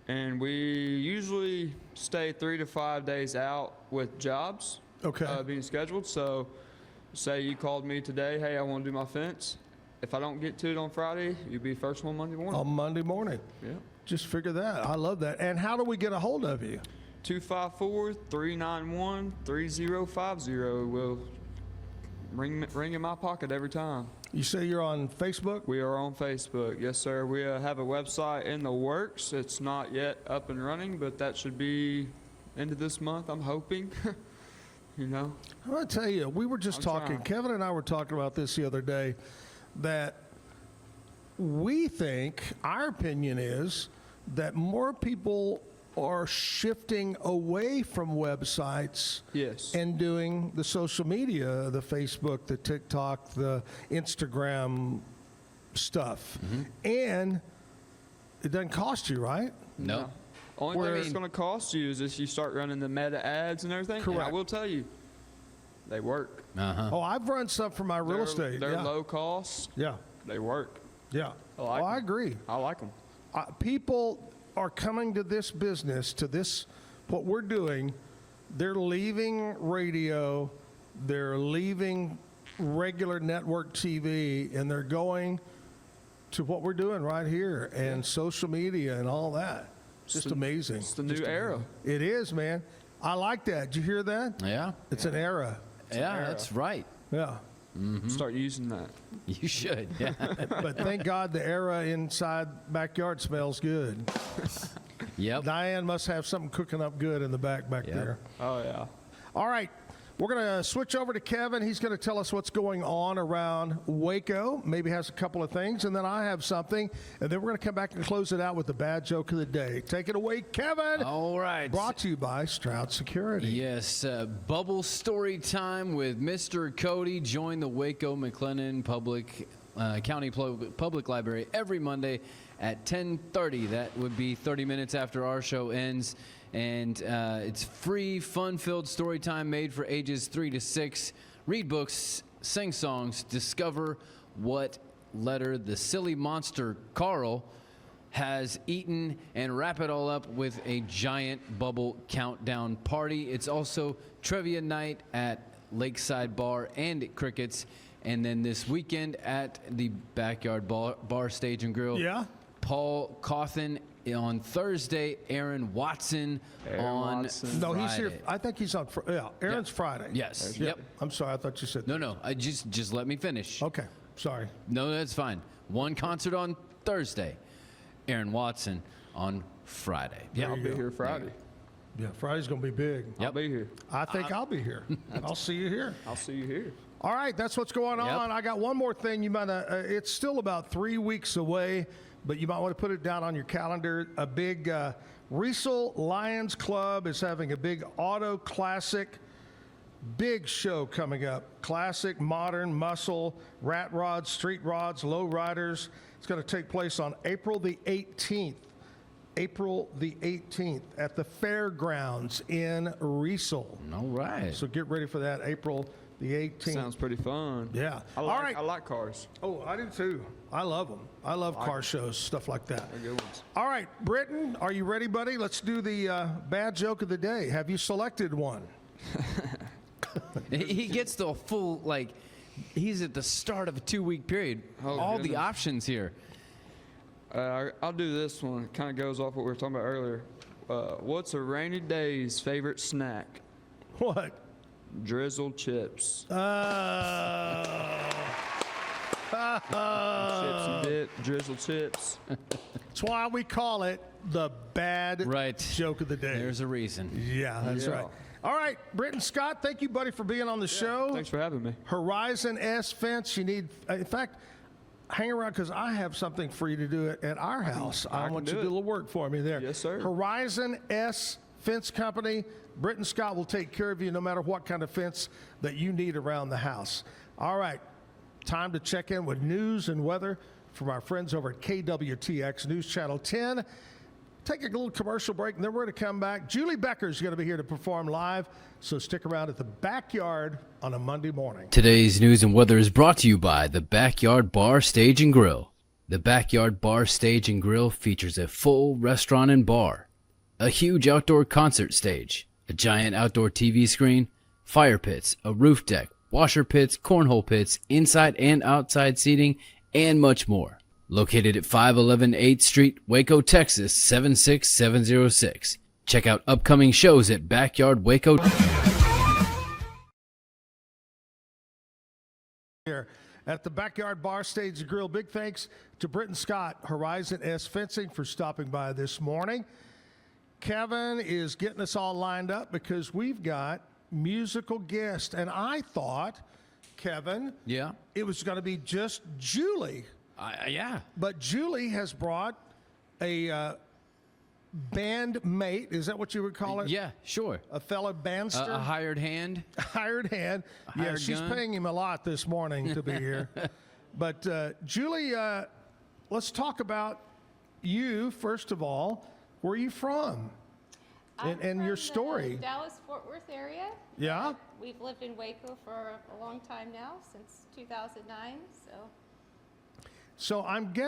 And we usually stay 3 to 5 days out with jobs being scheduled. So say you called me today, hey, I want to do my fence. If I don't get to it on Friday, you'll be first one Monday morning. On Monday morning. Yeah. Just figure that. I love that. And how do we get a hold of you? 254-391-3050 will ring in my pocket every time. You say you're on Facebook? We are on Facebook. Yes, sir. We have a website in the works. It's not yet up and running, but that should be end of this month, I'm hoping. You know? I'm going to tell you, we were just talking, trying. Kevin and I were talking about this the other day, that we think, our opinion is, that more people are shifting away from websites Yes. and doing the social media, the Facebook, the TikTok, the Instagram stuff. And it doesn't cost you, right? No. Only thing it's going to cost you is if you start running the meta ads and everything. And Correct. I will tell you, they work. Uh-huh. Oh, I've run some for my real They're- estate. They're yeah. low cost. Yeah. They work. Yeah. I like oh, I 'em. agree. I like them. People are coming to this business, to this, what we're doing. They're leaving radio, they're leaving regular network TV, and they're going to what we're doing right here and social media and all that. It's just amazing. It's the new era. It is, man. I like that. Did you hear that? Yeah. It's an era. Yeah, that's right. Yeah. Start using that. You should. Yeah. But thank God the era inside backyard smells good. Yep. Diane must have something cooking up good in the back there. Oh, yeah. All right. We're going to switch over to Kevin. He's going to tell us what's going on around Waco. Maybe has a couple of things. And then I have something. And then we're going to come back and close it out with the bad joke of the day. Take it away, Kevin. All right. Brought to you by Stroud Security. Yes, bubble story time with Mr. Cody. Join the Waco McLennan County Public Library every Monday at 10:30. That would be 30 minutes after our show ends. And it's free, fun-filled story time made for ages 3 to 6. Read books, sing songs, discover what letter the silly monster Carl has eaten, and wrap it all up with a giant bubble countdown party. It's also trivia night at Lakeside Bar and at Crickets. And then this weekend at the Backyard Bar Stage and Grill. Yeah. Paul Cawthon on Thursday, Aaron Watson on Watson. No, Friday. he's here. I think he's on. Yeah, Aaron's Friday. Yes. Yeah. Yep. I'm sorry. I thought you said. No, I just let me finish. Okay. Sorry. No, that's fine. One concert on Thursday, Aaron Watson on Friday. Yeah, I'll be here Friday. Yeah, Friday's going to be big. I'll be here. I think I'll be here. I'll see you here. I'll see you here. All right, that's what's going on. I got one more thing. You might. It's still about 3 weeks away, but you might want to put it down on your calendar. A big Riesel Lions Club is having a big auto classic, big show coming up. Classic, modern, muscle, rat rods, street rods, low riders. It's going to take place on April the 18th. April the 18th at the fairgrounds in Riesel. All right. So get ready for that, April the 18th. Sounds pretty fun. Yeah. All right. I like cars. Oh, I do too. I love them. I love car shows, stuff like that. They're good ones. All right, Brittian, are you ready, buddy? Let's do the bad joke of the day. Have you selected one? He gets the full, like, he's at the start of a 2-week period. Oh, All the goodness. options here. I'll do this one. It kind of goes off what we were talking about earlier. What's a rainy day's favorite snack? What? Drizzled chips. That's Chips and dip, drizzled chips. why we call it the bad Right. joke of the day. There's a reason. Yeah, that's Yeah. right. All right, Brittian Scott, thank you, buddy, for being on the show. Thanks for having me. Horizon S Fence, you need, in fact, hang around because I have something for you to do at our house. I can want you do to do a it. little work for me there. Yes, sir. Horizon S Fence Company. Brittian Scott will take care of you no matter what kind of fence that you need around the house. All right, time to check in with news and weather from our friends over at KWTX News Channel 10. Take a little commercial break, and then we're going to come back. Julie Becker is going to be here to perform live, so stick around at the Backyard on a Monday morning. Today's news and weather is brought to you by the Backyard Bar, Stage, and Grill. The Backyard Bar, Stage, and Grill features a full restaurant and bar, a huge outdoor concert stage, a giant outdoor TV screen, fire pits, a roof deck, washer pits, cornhole pits, inside and outside seating, and much more. Located at 511 8th Street, Waco, Texas, 76706. Check out upcoming shows at Backyard Waco. Here at the Backyard Bar, Stage, and Grill. Big thanks to Brittian Scott, Horizon S Fencing, for stopping by this morning. Kevin is getting us all lined up because we've got musical guests, and I thought, Kevin, Yeah. it was going to be just Julie, Yeah. but Julie has brought a band mate. Is that what you would call it? Yeah, sure. A fellow bandster? A hired hand. Hired hand. Yeah, hired she's gun. paying him a lot this morning to be here. But Julie, let's talk about you first of all. Where are you from? I'm And your from story. the Dallas-Fort Worth area. Yeah? We've lived in Waco for a long time now, since 2009. So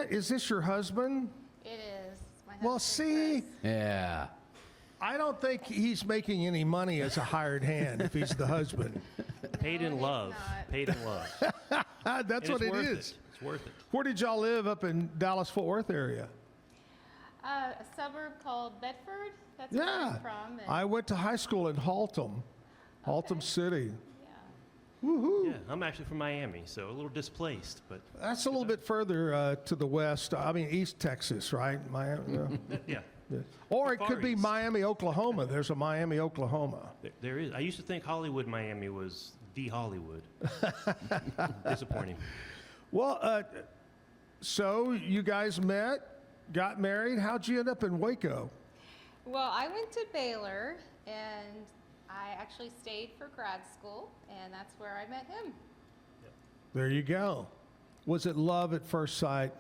Is this your husband? it is. It's my Well, husband, see, Chris. Yeah. I don't think he's making any money as a hired hand if he's the husband. Paid in he's love. not. Paid in love. That's And what it's it worth is. It's worth it. Where did y'all live up in Dallas-Fort Worth area? A suburb called Bedford. That's where Yeah. I'm from. And, I went to high school in Haltom, Okay. City. yeah. Woohoo! Yeah, I'm actually from Miami, so a little displaced, but That's a little bit further to the west. I mean, East Texas, right? Miami, yeah, or it Far could be East. Miami, Oklahoma. There's a Miami, Oklahoma. there is. I used to think Hollywood, Miami was the Hollywood. Disappointing. Well, so you guys met, got married. How'd you end up in Waco? Well, I went to Baylor, and I actually stayed for grad school, and that's where I met him. There you go. Was it love at first sight?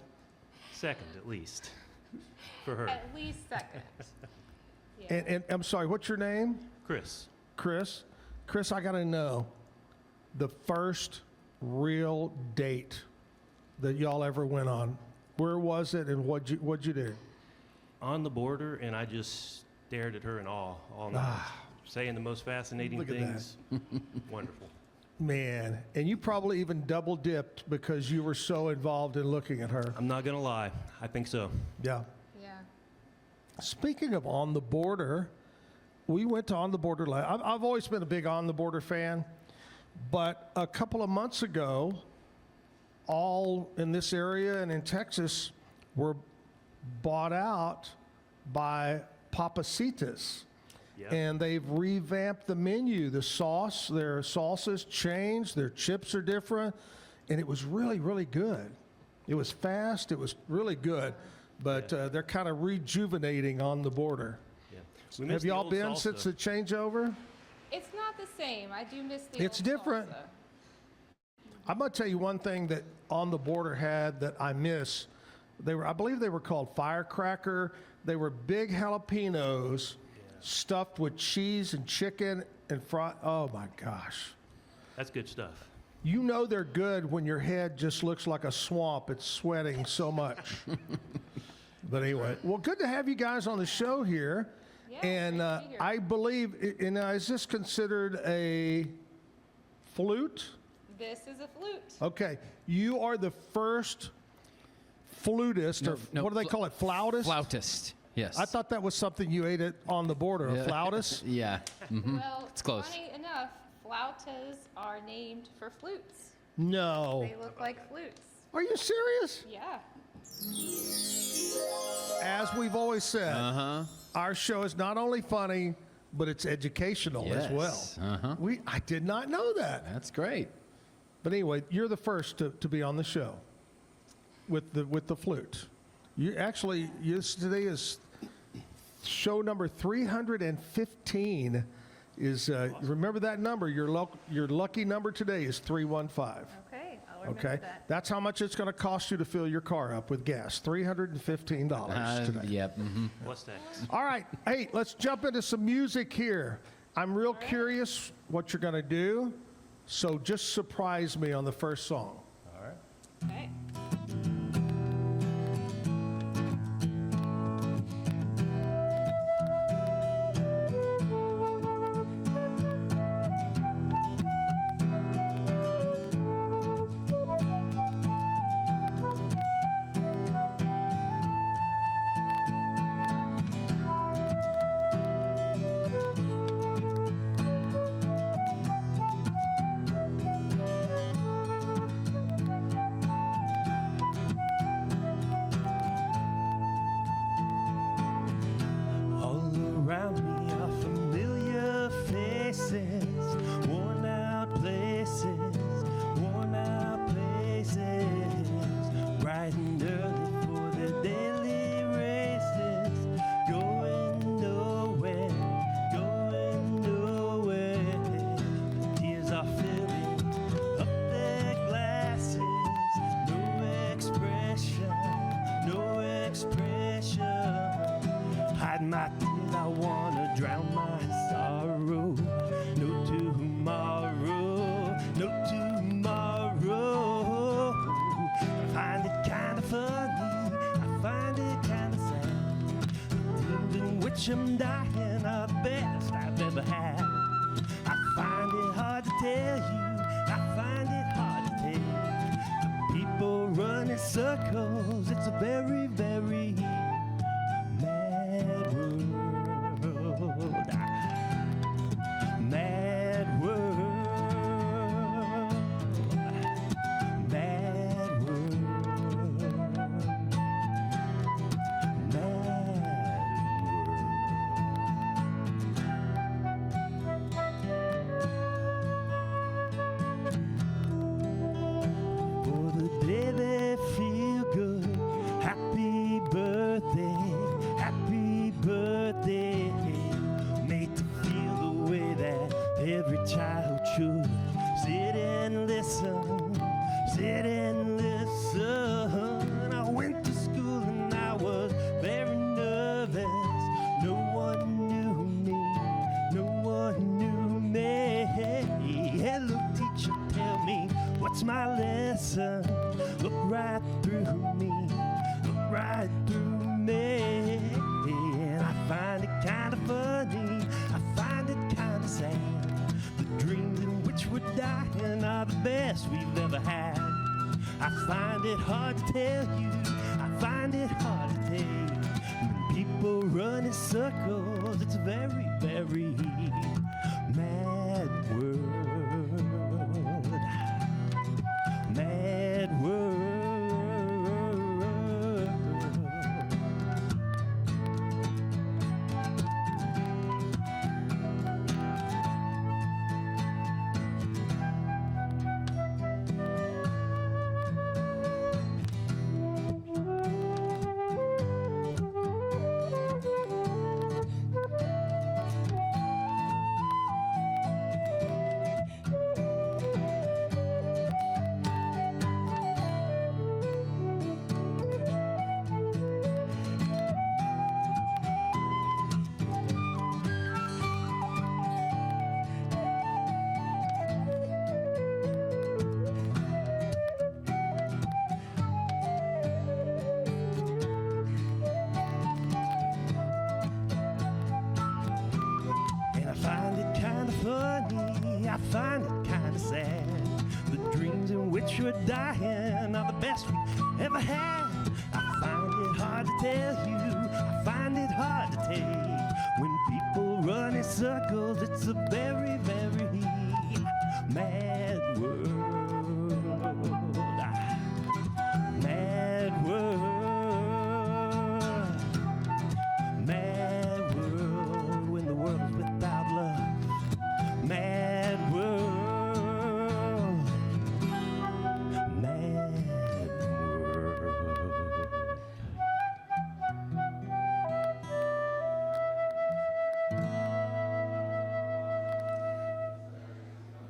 Second, at least, for her. At least second. Yeah. And I'm sorry, what's your name? Chris. Chris. Chris, I got to know the first real date that y'all ever went on. Where was it, and what'd you do? On the border, and I just stared at her in awe all night, saying the most fascinating Look at things. Wonderful. Man, and you probably even double dipped because you were so involved in looking at her. I'm not gonna lie. I think so. Yeah. Yeah. Speaking of On the Border, we went to On the Border. I've always been a big On the Border fan, but a couple of months ago, all in this area and in Texas were bought out by Papacitas. Yep. And they've revamped the menu. The sauce, their sauces changed, their chips are different, and it was really, really good. It was fast, it was really good, but they're kind of rejuvenating on the border. Yeah. We Have miss the y'all old been salsa. since the changeover? It's not the same. I do miss the It's old different. salsa. I'm going to tell you one thing that On the Border had that I miss. I believe they were called firecracker. They were big jalapenos stuffed with cheese and chicken and fried. Oh my gosh. That's good stuff. You know they're good when your head just looks like a swamp. It's sweating so much. But anyway, well, good to have you guys on the show here. Yeah, And great to be here. I believe, is this considered a flute? This is a flute. Okay, you are the first flutist, or No, what do they call it, flautist? Flautist. Yes. I thought that was something you ate at On the Border, a flautist? Yeah. Well, It's close. funny enough, flautas are named for flutes. No. They look like flutes. Are you serious? Yeah. As we've always said, our show is not only funny, but it's educational as well. Uh-huh. I did not know that. That's great. But anyway, you're the first to be on the show with the flute. You actually, today is show number 315. Remember that number? Your lucky number today is 315. Okay, I'll remember Okay, that. that's how much it's going to cost you to fill your car up with gas. $315 today. Yep. What's next? All right, hey, let's jump into some music here. I'm real curious what you're going to do, so just surprise me on the first song. Okay. All around me are familiar faces, worn out places, bright and early for their daily races, going nowhere. Tears are filling up their glasses, no expression. Hide my tears, I wanna drown my sorrow. No tomorrow. I find it kinda funny, I find it kinda sad. The dreams in which I'm dying are the best I've ever had. I find it hard to tell you, the people run in circles, it's a very, very mad world. Mad world. Mad world. For the day they feel good. Happy birthday, made to feel the way that every child should. Sit and listen. I went to school and I was very nervous. No one knew me. Hello, teacher, tell me what's my lesson. Look right through me. And I find it kind of funny, I find it kind of sad. The dreams in which we're dying are the best we've ever had. I find it hard to tell you, when people run in circles, it's a very, very mad world. Mad world. sure dying are the best we ever had. I find it hard to tell you, I find it hard to take. When people run in circles, it's a very, very mad world. Mad world. Mad world when the world is without love. Mad world. Mad world.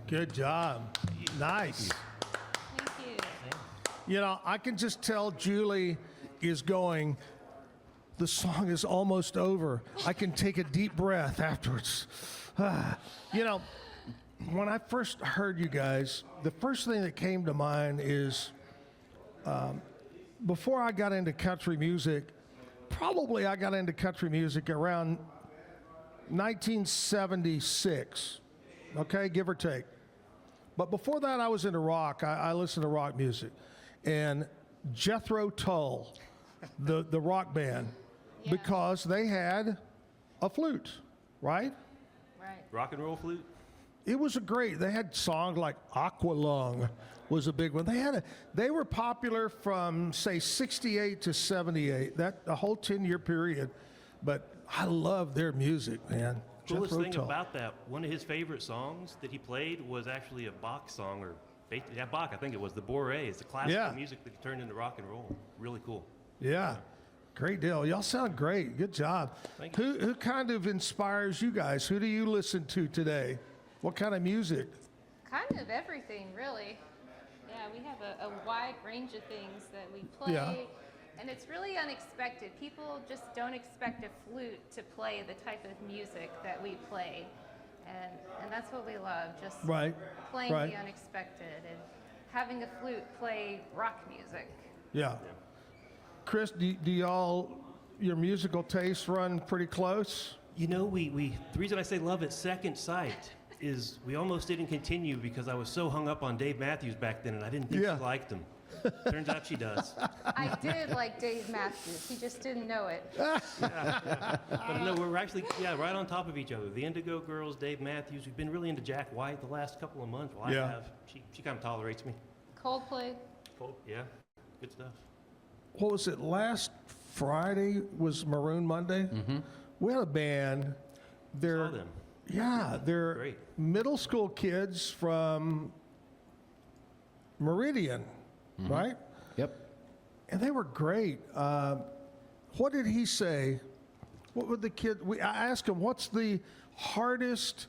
Good job. Nice. Thank you. You know, I can just tell Julie is going, the song is almost over. I can take a deep breath afterwards. You know, when I first heard you guys, the first thing that came to mind is before I got into country music, probably I got into country music around 1976, okay, give or take. But before that, I was into rock. I listened to rock music. And Jethro Tull, the rock band, Yeah. because they had a flute, right? Right. Rock and roll flute? It was they had songs like Aqualung was a big one. They were popular from, say, 68 to 78, a whole 10-year period. But I love their music, man. Coolest Jethro thing Tull. about that, one of his favorite songs that he played was actually a Bach song, or Bach, I think it was, the Bourrée. It's the classical Yeah. music that he turned into rock and roll. Really cool. Yeah, great deal. Y'all sound great. Good job. Thank you. Who kind of inspires you guys? Who do you listen to today? What kind of music? Kind of everything, really. Yeah, we have a wide range of things that we play. Yeah. And it's really unexpected. People just don't expect a flute to play the type of music that we play. And that's what we love, just Right. playing Right. the unexpected and having a flute play rock music. Yeah. Chris, do y'all, your musical tastes run pretty close? You know, the reason I say love at second sight is we almost didn't continue because I was so hung up on Dave Matthews back then, and I didn't think Yeah. she liked him. Turns out she does. I did like Dave Matthews. He just didn't know it. But no, we're actually, right on top of each other. The Indigo Girls, Dave Matthews. We've been really into Jack White the last couple of months. Well, Yeah. I have. She kind of tolerates me. Coldplay. Oh, yeah, good stuff. What was it? Last Friday was Maroon Monday. Mm-hmm. We had a band. Saw them. Yeah, they're Great. middle school kids from Meridian, right? Yep. And they were great. What did he say? What would the kid? I asked him, "What's the hardest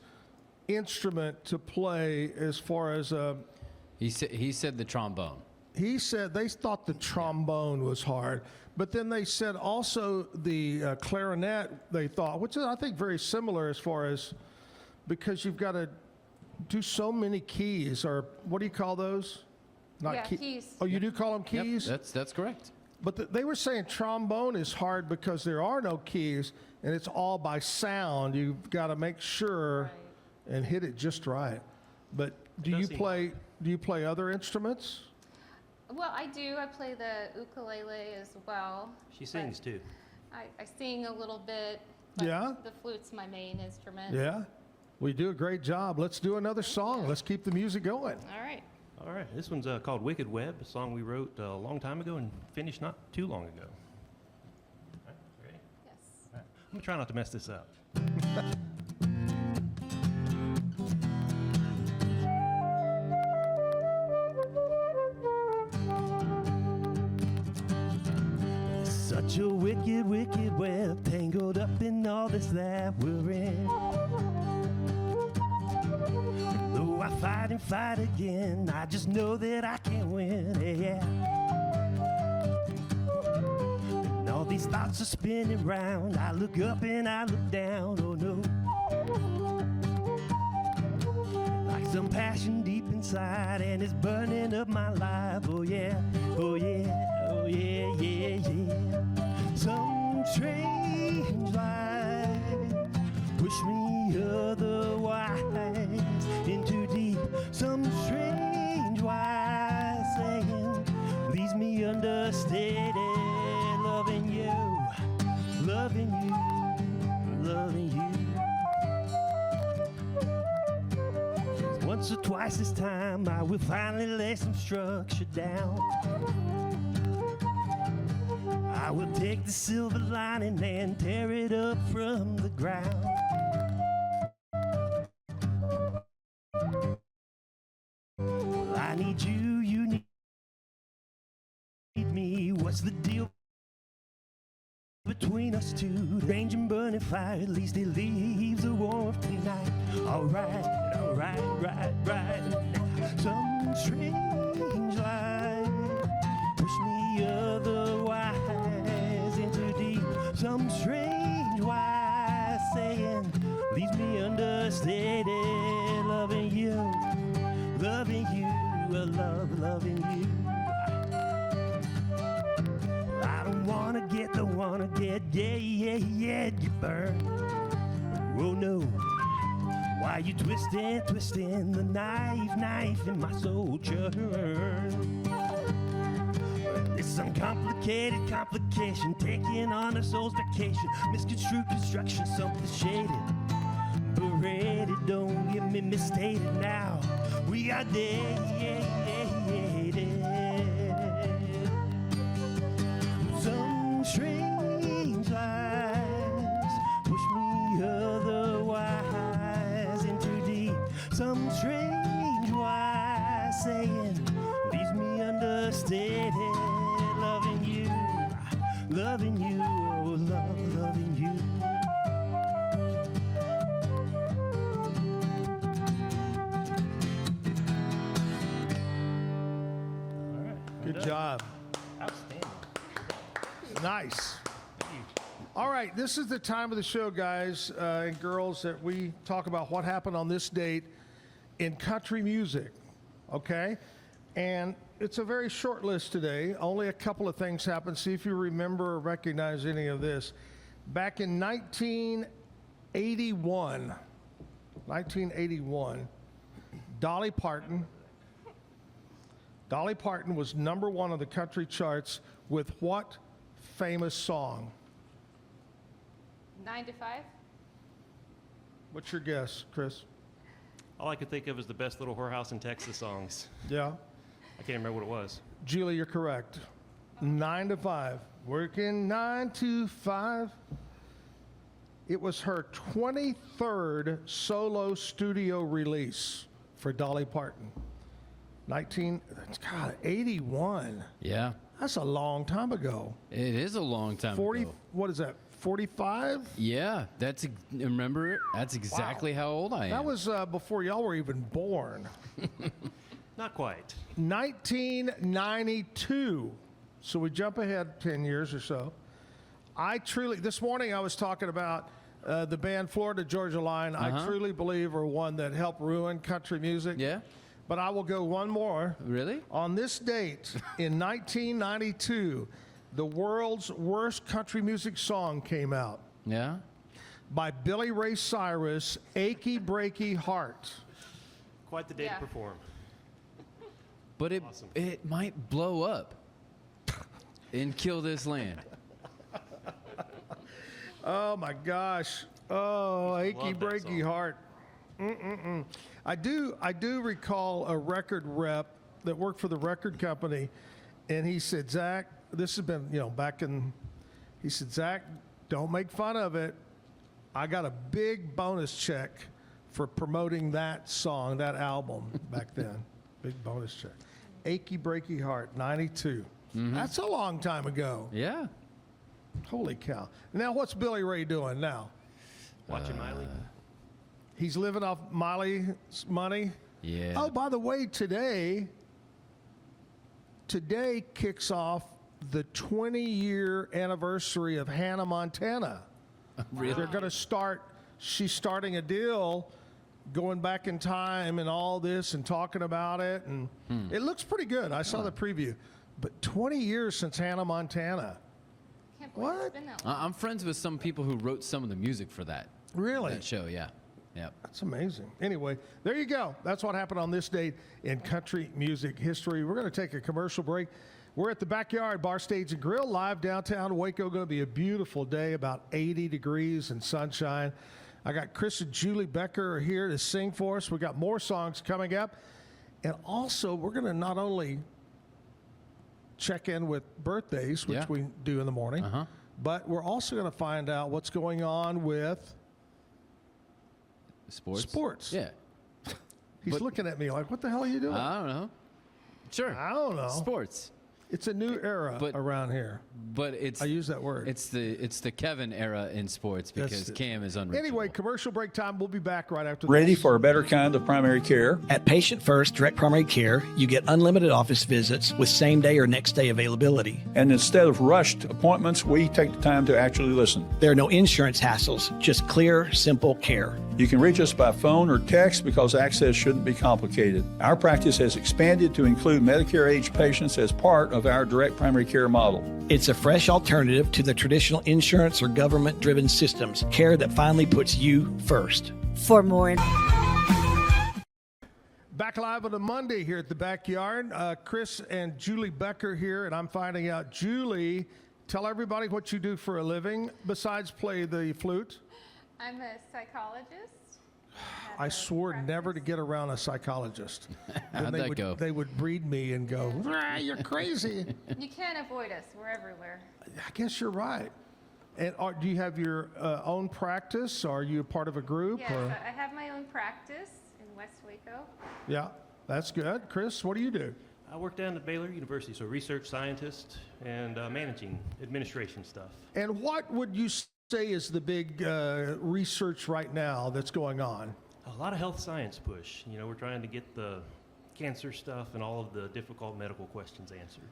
instrument to play as far as He said the trombone. He said they thought the trombone was hard, but then they said also the clarinet they thought, which is I think very similar as far as because you've got to do so many keys, or what do you call those? Yeah, keys. Oh, you do call them keys? Yep, that's correct. But they were saying trombone is hard because there are no keys and it's all by sound. You've got to make sure and hit it just right. But do you play other instruments? Well, I do. I play the ukulele as well. She sings too. I sing a little bit. But Yeah? The flute's my main instrument. Yeah. We do a great job. Let's do another song. Let's keep the music going. All right. All right, this one's called Wicked Web, a song we wrote a long time ago and finished not too long ago. All right, ready? Yes. All right. I'm gonna try not to mess this up. Such a wicked, wicked web, tangled up in all this that we're in. Though I fight and fight again, I just know that I can't win, yeah. And all these thoughts are spinning round, I look up and I look down, oh no. Like some passion deep inside, and it's burning up my life, oh yeah, oh yeah, oh yeah, yeah, yeah. Some strange light push me otherwise into deep. Some strange wise once or twice this time, I will finally lay some structure down. I will take the silver lining and tear it up from the ground. Well, I need you, you need me. What's the deal between us two? Range and burning fire, at least it leaves a warmth tonight. Alright, alright, right. Some strange light push me otherwise into deep. Some strange wise saying leaves me understated. Loving you, loving you. I don't wanna get, yeah, you burn. Oh no, why you twisting the knife in my soul churn? It's some complicated complication, taking on a soul's vacation, misconstrued construction, something shaded, berated, don't get me misstated now. We are dead. Some strange lies push me otherwise into deep. Some strange wise saying leaves me understated. Loving you, oh loving you. Good job. Outstanding. Nice. All right, this is the time of the show, guys and girls, that we talk about what happened on this date in country music, okay? And it's a very short list today. Only a couple of things happened. See if you remember or recognize any of this. Back in 1981, Dolly Parton was #1 on the country charts with what famous song? 9 to 5? What's your guess, Chris? All I could think of is the Best Little Whorehouse in Texas songs. Yeah. I can't remember what it was. Julie, you're correct. 9 to 5. Working 9 to 5. It was her 23rd solo studio release for Dolly Parton. 81. Yeah. That's a long time ago. It is a long time 40, ago. what is that, 45? Yeah, remember, that's exactly how old I am. That was before y'all were even born. Not quite. 1992. So we jump ahead 10 years or so. This morning I was talking about the band Florida Georgia Line. I truly believe are one that helped ruin country music. Yeah. But I will go one more. Really? On this date in 1992, the world's worst country music song came out. Yeah. By Billy Ray Cyrus, Achy Breaky Heart. Quite the day to perform. But it might blow up and kill this land. Oh my gosh. Oh, Achy Breaky Heart. I do recall a record rep that worked for the record company, and he said, Zach, this has been, he said, Zach, don't make fun of it. I got a big bonus check for promoting that song, that album back then. Big bonus check. Achy Breaky Heart, 92. That's a long time ago. Yeah. Holy cow. Now, what's Billy Ray doing now? Watching Miley. He's living off Miley's money? Yeah. Oh, by the way, today kicks off the 20-year anniversary of Hannah Montana. Really? They're going to she's starting a deal going back in time and all this and talking about it. And it looks pretty good. I saw the preview. But 20 years since Hannah Montana. Can't believe What? it's been that long. I'm friends with some people who wrote some of the music for that. Really? That show, yeah. Yep. That's amazing. Anyway, there you go. That's what happened on this date in country music history. We're going to take a commercial break. We're at the Backyard Bar, Stage and Grill, live downtown Waco. Going to be a beautiful day, about 80 degrees and sunshine. I got Chris and Julie Becker are here to sing for us. We got more songs coming up. And also, we're going to not only check in with birthdays, which we do in the morning, but we're also going to find out what's going on with sports. Yeah. He's looking at me like, what the hell are you doing? I don't know. Sure. I don't know. Sports. It's a new era around here. But it's I use that word. It's the Kevin era in sports because Cam is unreachable. Anyway, commercial break time. We'll be back right after Ready this. for a better kind of primary care? At Patient First Direct Primary Care, you get unlimited office visits with same-day or next-day availability. And instead of rushed appointments, we take the time to actually listen. There are no insurance hassles, just clear, simple care. You can reach us by phone or text because access shouldn't be complicated. Our practice has expanded to include Medicare-age patients as part of our direct primary care model. It's a fresh alternative to the traditional insurance or government-driven systems, care that finally puts you first. For more Back live on a Monday here at the Backyard. Chris and Julie Becker here, and I'm finding out, Julie, tell everybody what you do for a living besides play the flute. I'm a psychologist. I swore never to get around a psychologist. How'd that go? They would breed me and go, you're crazy. You can't avoid us. We're everywhere. I guess you're right. And do you have your own practice? Are you a part of a group? Yes, or? I have my own practice in West Waco. Yeah, that's good. Chris, what do you do? I work down at Baylor University, so research scientist and managing administration stuff. And what would you say is the big research right now that's going on? A lot of health science push. You know, we're trying to get the cancer stuff and all of the difficult medical questions answered.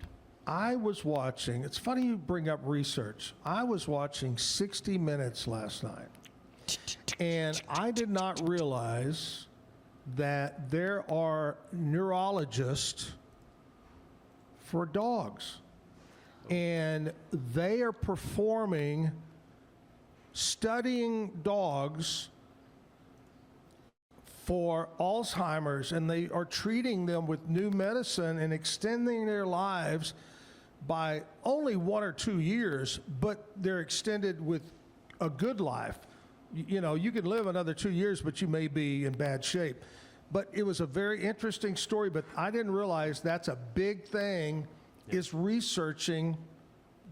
I was watching, it's funny you bring up research. I was watching 60 Minutes last night, and I did not realize that there are neurologists for dogs, and they are studying dogs for Alzheimer's, and they are treating them with new medicine and extending their lives by only 1 or 2 years, but they're extended with a good life. You know, you can live another 2 years, but you may be in bad shape. But it was a very interesting story, but I didn't realize that's a big thing, is researching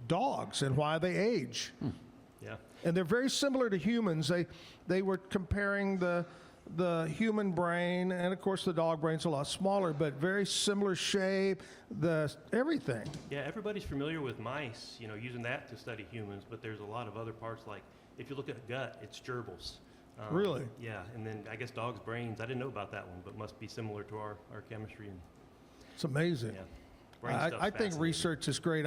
dogs and why they age. Yeah. And they're very similar to humans. They were comparing the human brain, and of course the dog brain's a lot smaller, but very similar shape, everything. Yeah, everybody's familiar with mice, you know, using that to study humans, but there's a lot of other parts, like if you look at a gut, it's gerbils. Really? Yeah, and then I guess dogs' brains, I didn't know about that one, but must be similar to our chemistry. It's amazing. Yeah, brain stuff's I think fascinating. research is great.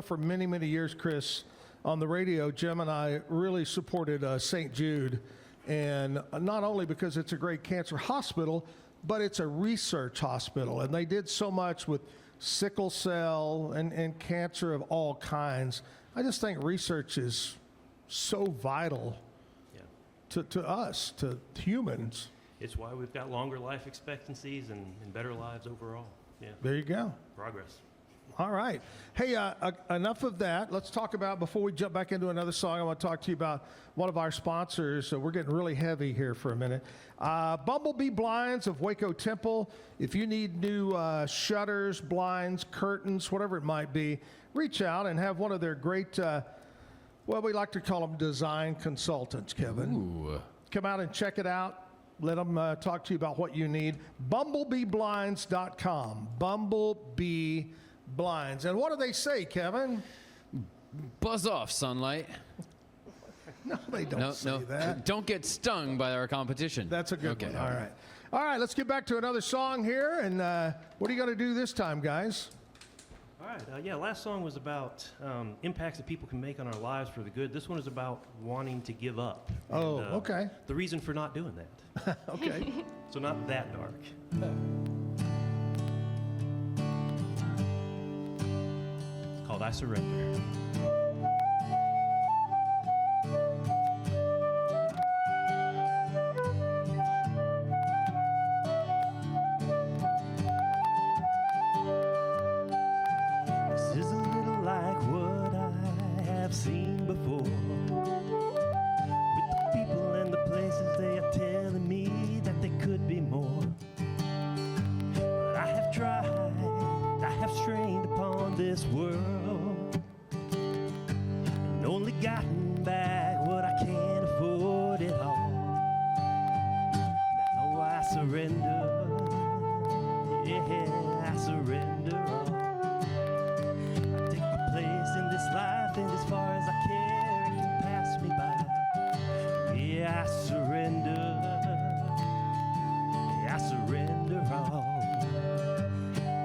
For many, many years, Chris, on the radio, Jim and I really supported St. Jude. And not only because it's a great cancer hospital, but it's a research hospital. And they did so much with sickle cell and cancer of all kinds. I just think research is so vital to us, to humans. It's why we've got longer life expectancies and better lives overall. Yeah. There you go. Progress. All right. Hey, enough of that. Let's talk about, before we jump back into another song, I want to talk to you about one of our sponsors. We're getting really heavy here for a minute. Bumblebee Blinds of Waco Temple. If you need new shutters, blinds, curtains, whatever it might be, reach out and have one of their great, we like to call them design consultants, Kevin. Ooh. Come out and check it out. Let them talk to you about what you need. BumblebeeBlinds.com. Bumblebee Blinds. And what do they say, Kevin? Buzz off, sunlight. No, they don't say that. Don't get stung by our competition. That's a good one. All right. All right, let's get back to another song here. And what are you going to do this time, guys? All right. Last song was about impacts that people can make on our lives for the good. This one is about wanting to give up. Oh, and, okay. The reason for not doing that. Okay. So not that dark. It's called I Surrender. This is a little like what I have seen before, with the people and the place from this world, and only gotten back what I can't afford at all. Now I surrender, yeah, I surrender all. I take my place in this life, and as far as I care, it can pass me by. Yeah, I surrender, yeah, I surrender all.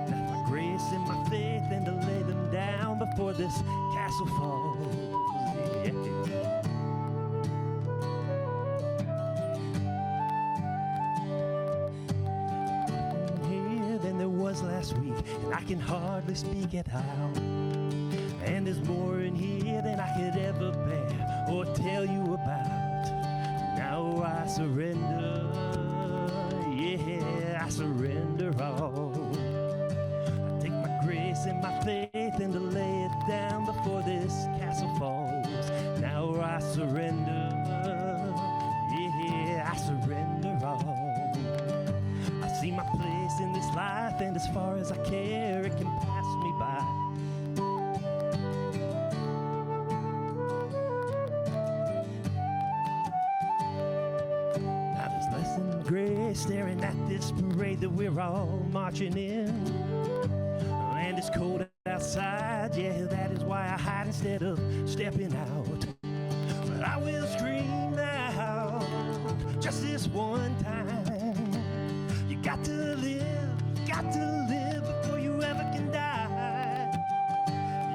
That's my grace and my faith, and to lay them down before this castle falls. Yeah. Here than there was last week, and I can hardly speak it out. And there's more in here than I could ever bear or tell you about. Now I surrender, yeah, I surrender all. I take my grace and my faith and to lay it down before this castle falls. Now I surrender, yeah, I surrender all. I see my place in this life, and as far as I care, it can pass me by. Now there's less than grace staring at this parade that we're all marching in. And it's cold outside, yeah, that is why I hide instead of stepping out. But I will scream now, just this one time. You got to live before you ever can die.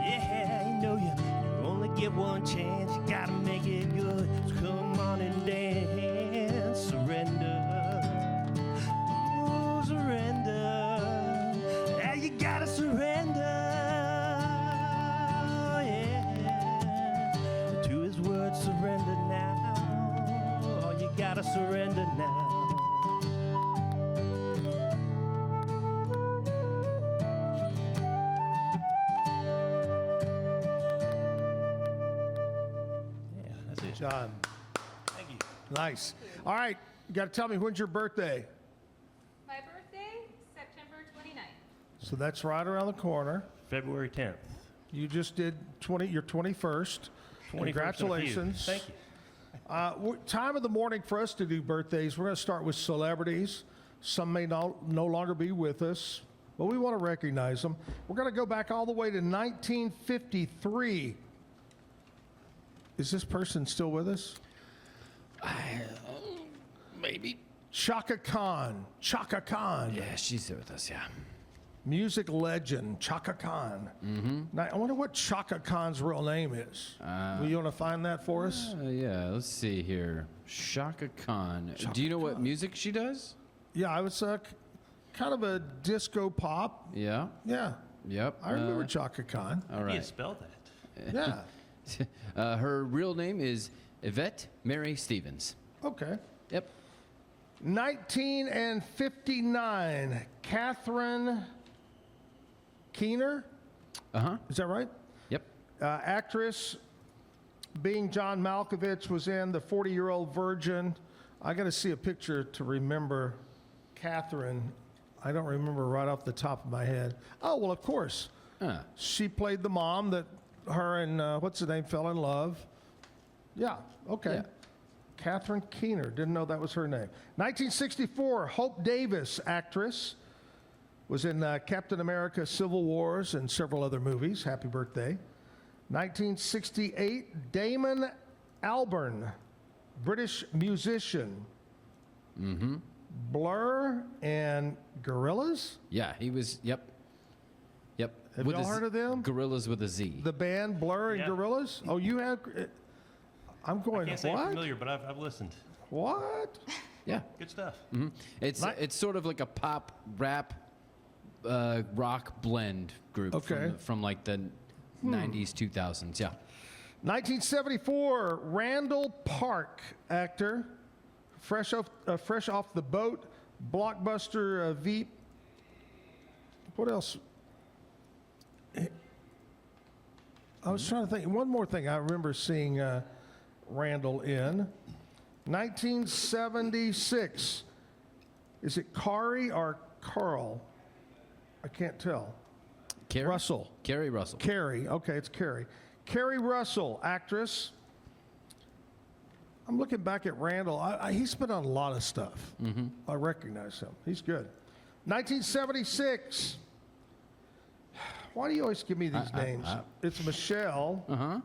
Yeah, you know you only get one chance, you gotta make it good. So come on and dance, surrender. Ooh, surrender. Yeah, you gotta surrender. Yeah. To his word, surrender now. Oh, you gotta surrender now. John. Thank you. Nice. All right, you got to tell me, when's your birthday? My birthday, September 29th. So that's right around the corner. February 10th. You just did your 21st. Congratulations. Thank you. Time of the morning for us to do birthdays. We're going to start with celebrities. Some may no longer be with us, but we want to recognize them. We're going to go back all the way to 1953. Is this person still with us? Maybe. Chaka Khan. Chaka Khan. Yeah, she's there with us, yeah. Music legend, Chaka Khan. Mm-hmm. Now, I wonder what Chaka Khan's real name is. Will you want to find that for us? Yeah, let's see here. Chaka Khan. Do you know what music she does? Yeah, I was kind of a disco pop. Yeah. Yeah. Yep. I remember Chaka Khan. All How do you right. spell that? Yeah. Her real name is Yvette Mary Stevens. Okay. Yep. 1959, Catherine Keener. Uh-huh. Is that right? Yep. Actress, being John Malkovich, was in The 40-Year-Old Virgin. I got to see a picture to remember Catherine. I don't remember right off the top of my head. Oh, well, of course. She played the mom that her and, what's the name, fell in love. Yeah, okay. Yeah. Catherine Keener. Didn't know that was her name. 1964, Hope Davis, actress, was in Captain America Civil Wars and several other movies. Happy birthday. 1968, Damon Albarn, British musician. Mm-hmm. Blur and Gorillaz? Yeah, he was, yep. Have y'all heard of them? Gorillas with a Z. The band Blur and Yeah. Gorillaz? Oh, you have? I'm going, I can't say I'm what? familiar, but I've listened. What? Yeah. Good stuff. Mm-hmm. It's sort of like a pop rap rock blend group Okay. from like the 90s, 2000s. Yeah. 1974, Randall Park, actor, fresh off the boat, blockbuster Veep. What else? I was trying to think. One more thing I remember seeing Randall in. 1976. Is it Kari or Carl? I can't tell. Russell. Carrie Russell. Carrie. Okay, it's Carrie. Carrie Russell, actress. I'm looking back at Randall. He's been on a lot of stuff. Mm-hmm. I recognize him. He's good. 1976. Why do you always give me these names? It's Michelle. Uh-huh.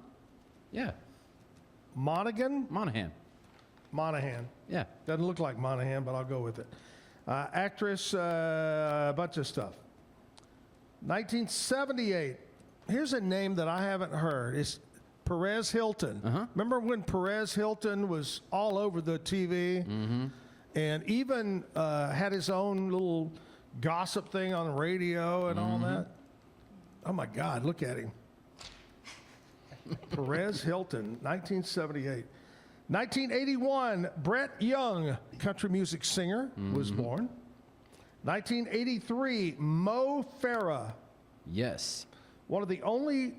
Yeah. Monaghan? Monahan. Yeah. Doesn't look like Monahan, but I'll go with it. Actress, a bunch of stuff. 1978. Here's a name that I haven't heard. It's Perez Hilton. Remember when Perez Hilton was all over the TV? Mm-hmm. And even had his own little gossip thing on the radio and all that? Oh, my God, look at him. Perez Hilton, 1978. 1981, Brett Young, country music singer, was born. 1983, Mo Farah. Yes. One of the only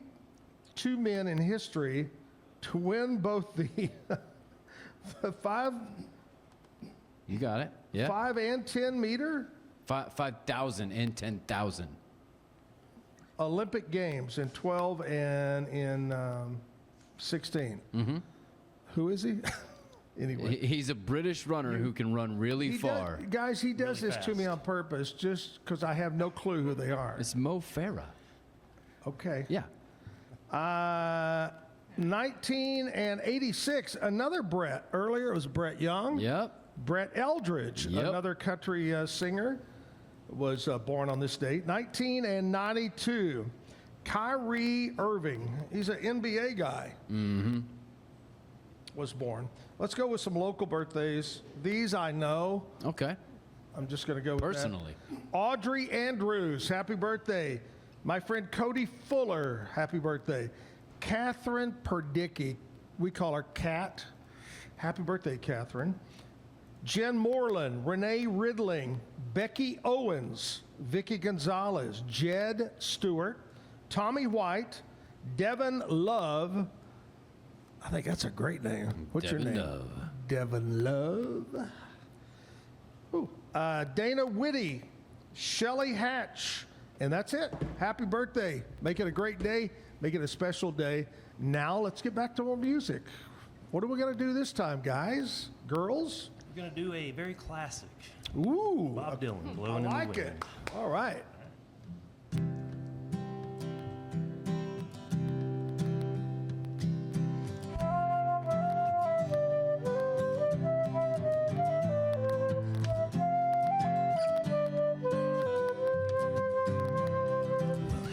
two men in history to win both the 5 You got it. Yeah. 5 and 10 meter 5,000 and 10,000. Olympic Games in 12 and in 16. Mm-hmm. Who is he? Anyway. He's a British runner who can run really far. Guys, he does Really this to me on purpose just because I have no clue who they are. It's Mo Farah. Okay. Yeah. 1986, another Brett. Earlier it was Brett Young. Yep. Brett Eldridge, another country singer, was born on this date. 1992, Kyrie Irving. He's an NBA guy. Mm-hmm. Was born. Let's go with some local birthdays. These I know. Okay. I'm just going to go with Personally. that. Audrey Andrews, happy birthday. My friend Cody Fuller, happy birthday. Catherine Perdicki, we call her Kat. Happy birthday, Catherine. Jen Moreland, Renee Ridling, Becky Owens, Vicky Gonzalez, Jed Stewart, Tommy White, Devin Love. I think that's a great name. What's your name? Love. Devin Love. Ooh. Dana Whitty, Shelly Hatch, and that's it. Happy birthday. Make it a great day. Make it a special day. Now let's get back to more music. What are we going to do this time, guys? Girls? We're going to do a very classic. Ooh. Bob Dylan, I Blowing in the like Wind. it. All right.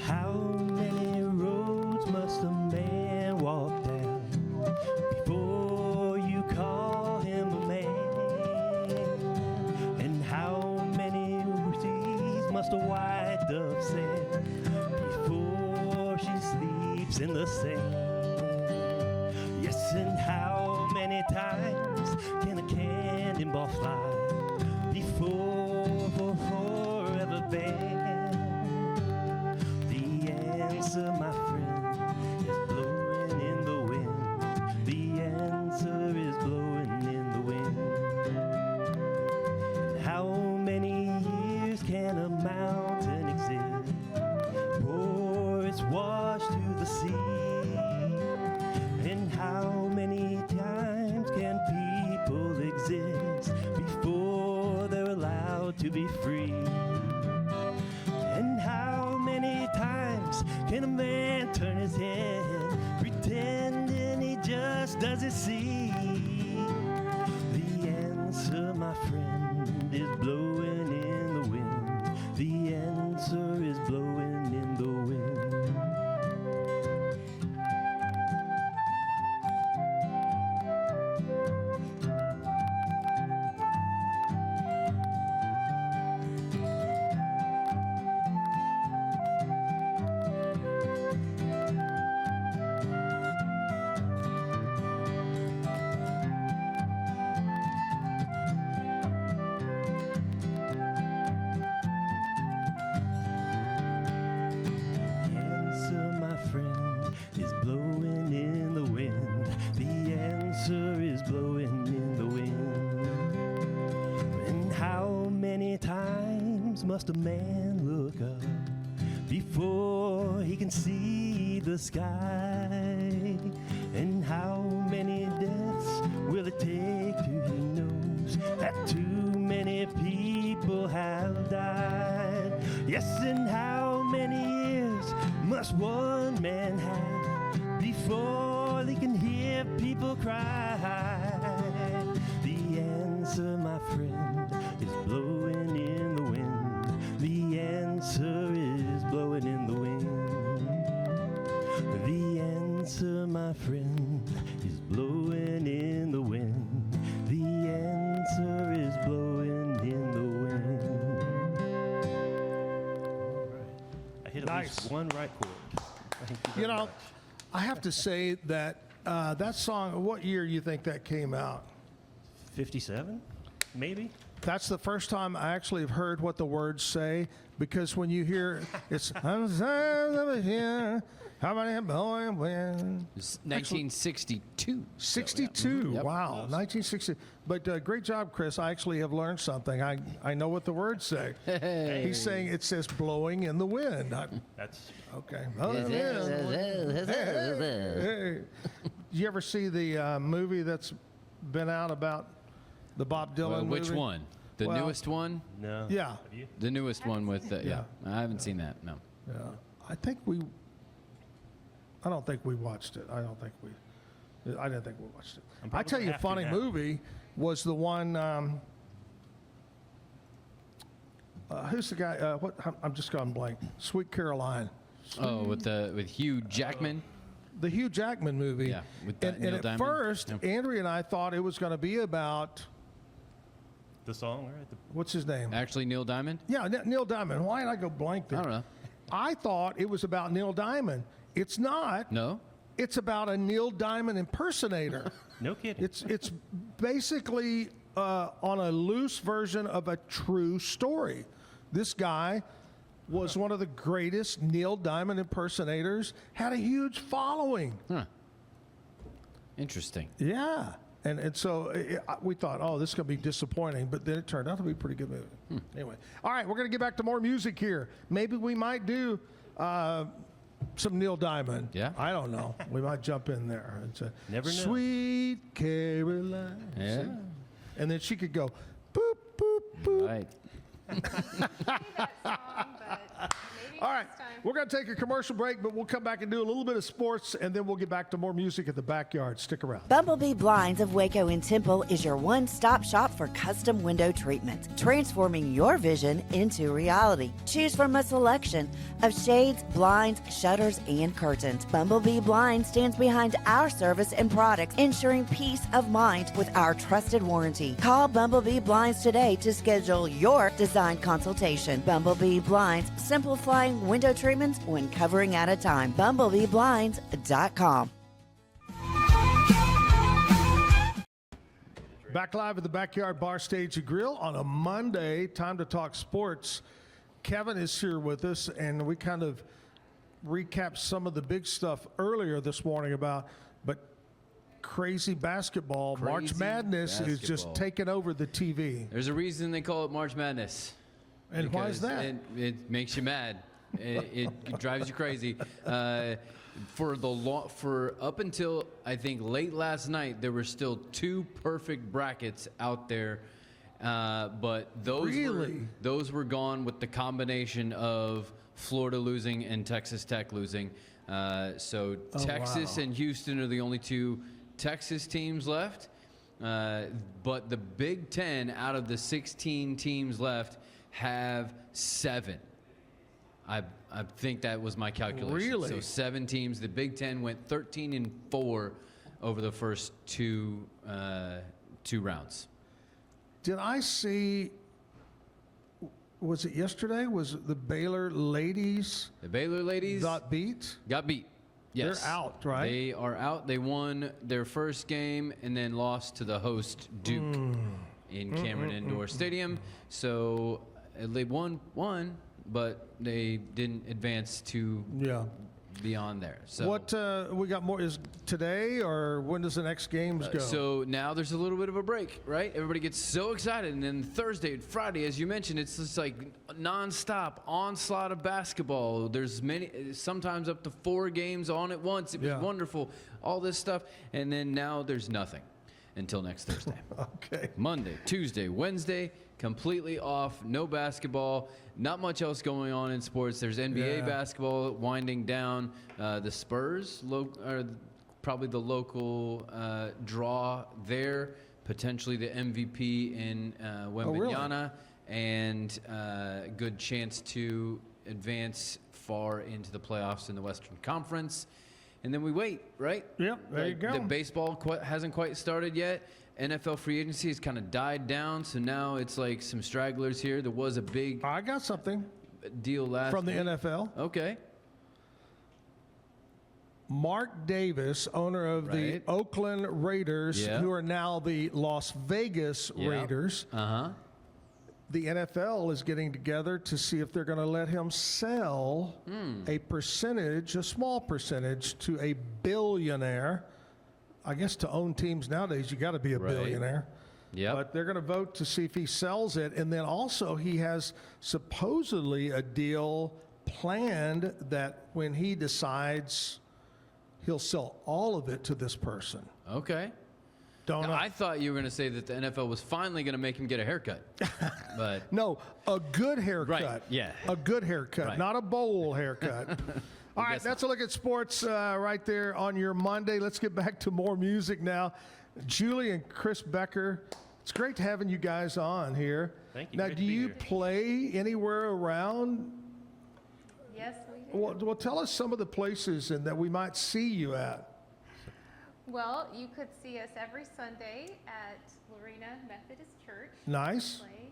How many roads must a man walk down before you call him a man? And how many seas must a white dove sail before she sleeps in the sand? Yes, and how many times can a cannonball fly before forever banned? The answer, my friend, is blowing in the wind. The answer is blowing in the wind. And how many years can a mountain exist before it's washed to the sea? And how many times can people exist before they're allowed to be free? And how many times can a man turn his head, pretending he just doesn't see? The answer, my friend, is blowing in the wind. The answer is blowing in the wind. Answer, my friend, is blowing in the wind. The answer is blowing in the wind. And how many times must a man look up before can see the sky. And how many deaths will it take till he knows that too many people have died? Yes, and how many years must one man have before they can hear people cry? The answer, my friend, is blowing in the wind. The answer is blowing in the wind. The answer, my friend, is blowing in the wind. The answer is blowing in the wind. I hit at Nice. least one right chord. Thank you very You know, much. I have to say that that song, what year you think that came out? 57, maybe? That's the first time I actually have heard what the words say, because when you hear it's I'm sorry here, how many blowing wind? It's 1962. 62. Yep. Wow, 1960. But great job, Chris. I actually have learned something. I know what the words say. Hey. He's saying it says blowing in the wind. That's Okay. Hey. Did you ever see the movie that's been out about the Bob Dylan Well, which movie? one? The Well, newest one? no. Yeah. Have you? The newest one with yeah. I haven't seen that. No. Yeah. I don't think we watched it. I didn't think we watched it. I'm I tell probably you, a have to funny now. movie was the one. Who's the guy? What? I'm just gone blank. Sweet Caroline. Oh, with Hugh Jackman. The Hugh Jackman movie. Yeah, with and Neil at Diamond. first, Yep. Andrea and I thought it was going to be about The song, right? what's his name? Actually, Neil Diamond. Yeah, Neil Diamond. Why did I go blank there? I don't know. I thought it was about Neil Diamond. It's not. No. It's about a Neil Diamond impersonator. No kidding. It's basically on a loose version of a true story. This guy was one of the greatest Neil Diamond impersonators, had a huge following. Huh. Interesting. Yeah. And so we thought, oh, this is going to be disappointing, but then it turned out to be a pretty good movie. Anyway, all right, we're going to get back to more music here. Maybe we might do some Neil Diamond. Yeah. I don't know. We might jump in there. It's a Never know. Sweet Caroline. Yeah. And then she could go, boop, boop, boop. Right. that song, but maybe All right, next time. we're going to take a commercial break, but we'll come back and do a little bit of sports, and then we'll get back to more music at the backyard. Stick around. Bumblebee Blinds of Waco and Temple is your one-stop shop for custom window treatment, transforming your vision into reality. Choose from a selection of shades, blinds, shutters, and curtains. Bumblebee Blinds stands behind our service and products, ensuring peace of mind with our trusted warranty. Call Bumblebee Blinds today to schedule your design consultation. Bumblebee Blinds, simplifying window treatments one covering at a time. BumblebeeBlinds.com. Back live at the Backyard Bar Stage and Grill on a Monday. Time to talk sports. Kevin is here with us, and we kind of recapped some of the big stuff earlier this morning about, but crazy basketball. March Crazy Madness is just basketball. taking over the TV. There's a reason they call it March Madness. And why is Because that? It makes you mad. It drives you crazy. For up until I think late last night, there were still 2 perfect brackets out there, but those were gone with the combination of Florida losing and Texas Tech losing. So Texas wow. and Houston are the only 2 Texas teams left. But the Big Ten, out of the 16 teams left, have 7. I think that was my calculation. Really? So 7 teams. The Big Ten went 13-4 over the first 2 rounds. Did I see, was it yesterday? Was it the Baylor ladies The Baylor ladies got beat? got beat. Yes. They're out, right? They are out. They won their first game and then lost to the host Duke in Cameron Indoor Stadium. So they won, but they didn't advance to beyond there. So What we got more is today, or when does the next games go? So now there's a little bit of a break, right? Everybody gets so excited, and then Thursday and Friday, as you mentioned, it's just like nonstop onslaught of basketball. There's sometimes up to 4 games on at once. It was wonderful, all this stuff, and then now there's nothing until next Thursday. Okay. Monday, Tuesday, Wednesday, completely off, no basketball, not much else going on in sports. There's NBA basketball winding down. The Spurs are probably the local draw there, potentially the MVP in Wembanyama, and good chance to advance far into the playoffs in the Western Conference. And then we wait, right? Yep, there you go. The baseball hasn't quite started yet. NFL free agency has kind of died down, so now it's like some stragglers here. There was a big I got something deal last from the week. NFL. Okay. Mark Davis, owner of the Oakland Raiders, who are now the Las Vegas Raiders. The NFL is getting together to see if they're going to let him sell a percentage, a small percentage, to a billionaire. I guess to own teams nowadays, you got to be a billionaire. Yeah. But they're going to vote to see if he sells it. And then also he has supposedly a deal planned that when he decides, he'll sell all of it to this person. Okay. Now, I thought you were going to say that the NFL was finally going to make him get a haircut. But no, a good haircut. Right, yeah. A good haircut, Right. not a bowl haircut. All right, that's a look at sports right there on your Monday. Let's get back to more music now. Julie and Chris Becker, it's great having you guys on here. Thank you. Now, Great do to be you here. play anywhere around? Yes, we do. Well, tell us some of the places and that we might see you at. Well, you could see us every Sunday at Lorena Methodist Church. Nice. Play.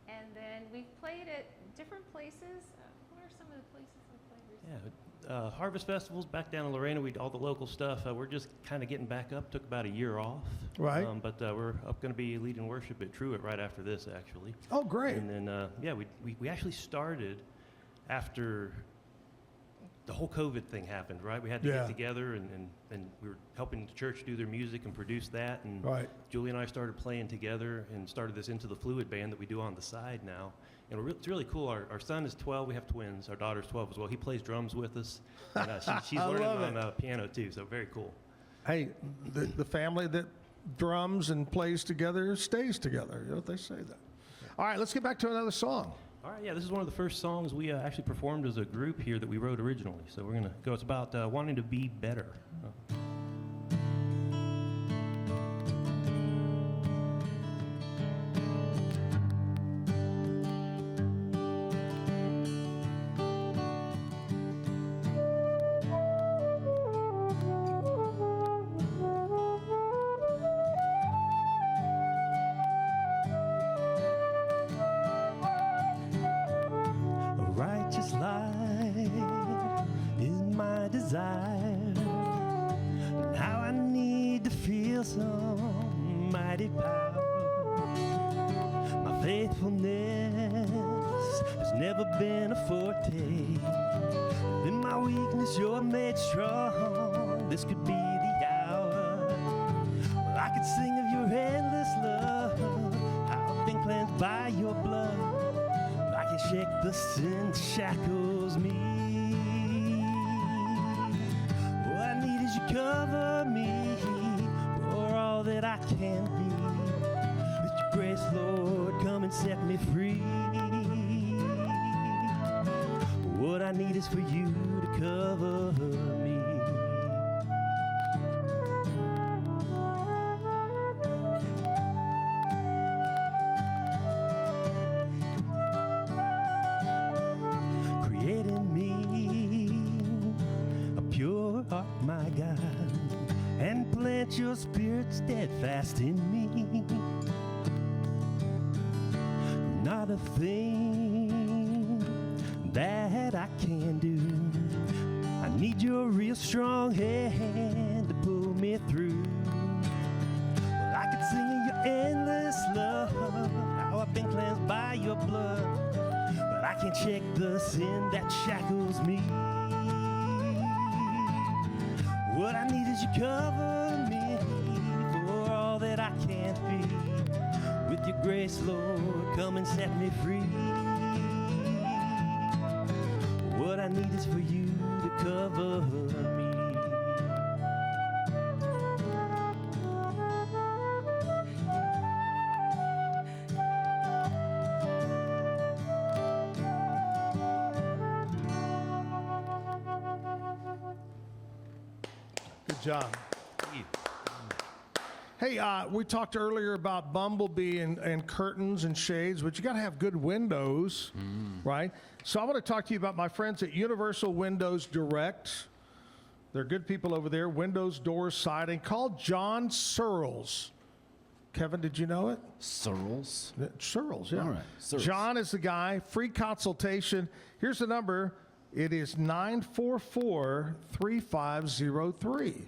And then we've played at different places. What are some of the places we played recently? Harvest Festivals back down in Lorena. We all the local stuff. We're just kind of getting back up. Took about a year off. Right. But we're up going to be leading worship at Truett right after this, actually. Oh, great. And then we actually started after the whole COVID thing happened, right? We had to get together, and we were helping the church do their music and produce that. And Julie and I started playing together and started this Into the Fluid band that we do on the side now. And it's really cool. Our son is 12. We have twins. Our daughter's 12 as well. He plays drums with us. And she's learning on piano, too, so very cool. Hey, the family that drums and plays together stays together. You know what they say that. All right, let's get back to another song. All right, this is one of the first songs we actually performed as a group here that we wrote originally. So we're going to go. It's about wanting to be better. This could be the hour. Well, I could sing of your endless love, how I've been cleansed by your blood. I can shake the sin that shackles me. What I need is you cover me for all that I can be. With your grace, Lord, come and set me free. What I need is for you to cover me. My God, and plant your spirit steadfast in me. Not a thing that I can do. I need your real strong hand to pull me through. Well, I could sing of your endless love, how I've been cleansed by your blood, but I can't shake the sin that shackles me. you cover me for all that I can't be. With your grace, Lord, come and set me free. What I need is for you to cover me. Good job. Hey, we talked earlier about Bumblebee and curtains and shades, but you got to have good windows, right? So I want to talk to you about my friends at Universal Windows Direct. They're good people over there. Windows, doors, siding. Call John Searles. Kevin, did you know it? Searles? Searles, yeah. All right, Searles. John is the guy. Free consultation. Here's the number. It is 944-3503.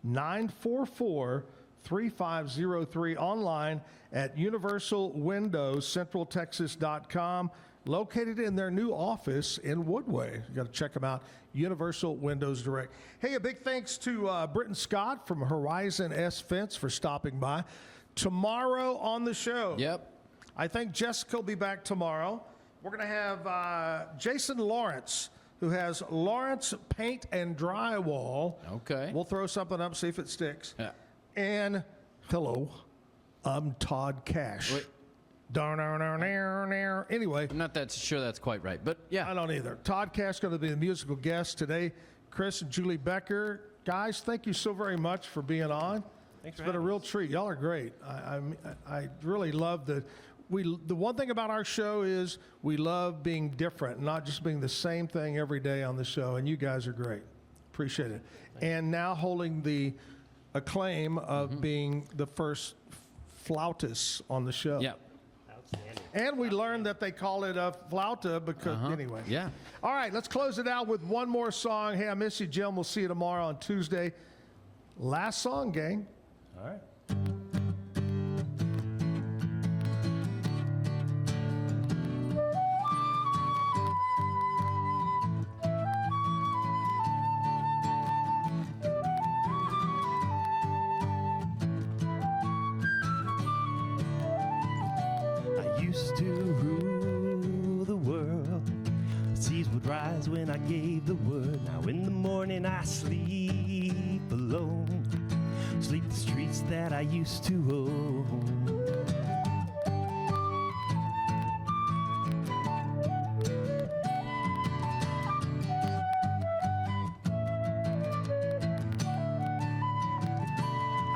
944-3503 online at universalwindowscentraltexas.com, located in their new office in Woodway. You got to check them out, Universal Windows Direct. Hey, a big thanks to Brittian Scott from Horizon S Fence for stopping by. Tomorrow on the show. Yep. I think Jessica will be back tomorrow. We're going to have Jason Lawrence, who has Lawrence Paint and Drywall. Okay. We'll throw something up, see if it sticks. Yeah. And hello, I'm Todd Cash. Wait. Anyway. I'm not that sure that's quite right, but yeah. I don't either. Todd Cash is going to be the musical guest today. Chris and Julie Becker. Guys, thank you so very much for being on. Thanks It's for been a real treat. Y'all are great. I really love the one thing about our show is we love being different, not just being the same thing every day on the show, and you guys are great. Appreciate it. And now holding the acclaim of being the first Flautas on the show. Yep. Outstanding. And we learned that they call it a flauta because, anyway. Yeah. All right, let's close it out with one more song. Hey, I miss you, Jim. We'll see you tomorrow on Tuesday. Last song, gang. All right. When I gave the word, now in the morning I sleep alone, sleep the streets that I used to own.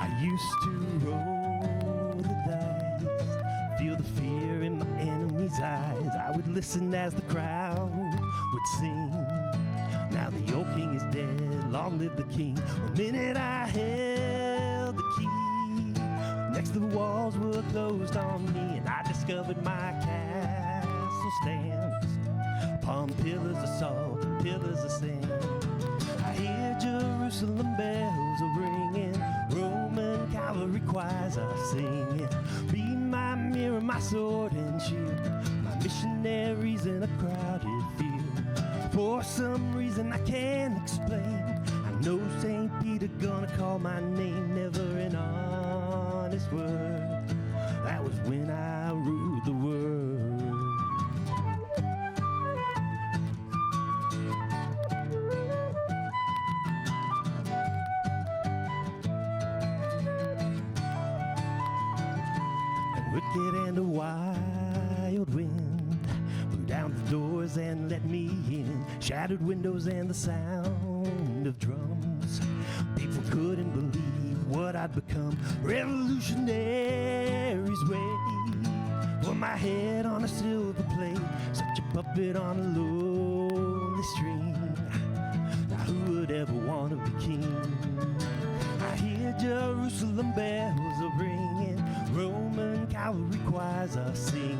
I used to roll the dice, feel the fear in my enemy's eyes. I would listen as the crowd would sing. Now the old king is dead, long live the king. The minute I held the key, next the walls were closed on me, and I discovered my castle stands upon pillars of salt and pillars of sand. I hear Jerusalem bells are ringing, Roman cavalry choirs are singing. Be my mirror, my sword and shield, my missionaries in a crowded field. For some reason I can't explain, I know St. Peter gonna call my name. Never an honest word, that was when I ruled the world. A wicked and a wild wind blew down the doors and let me in. Shattered windows and the sound of drums. People couldn't believe what I'd become. Revolutionaries wait for my head on a silver plate. Such a puppet on a lonely string. Now who would ever want to be king? I hear Jerusalem bells are ringing, Roman cavalry choirs are singing.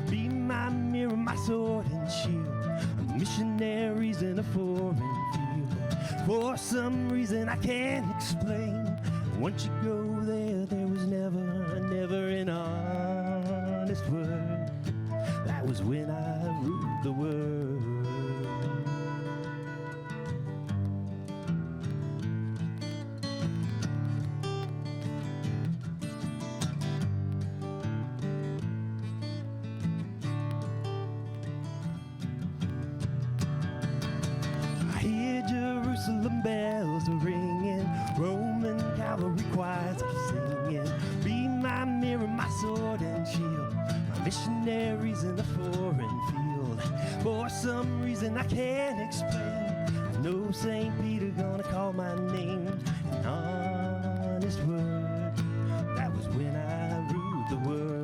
Be my mirror, my sword and shield, missionaries in a foreign field. For some reason I can't explain, once you go there, there was never an honest word. That was when I ruled the world. Jerusalem bells are ringing, Roman cavalry choirs are singing. Be my mirror, my sword and shield, my missionaries in the foreign field. For some reason I can't explain, I know St. Peter gonna call my name. An honest word, that was when I ruled the world.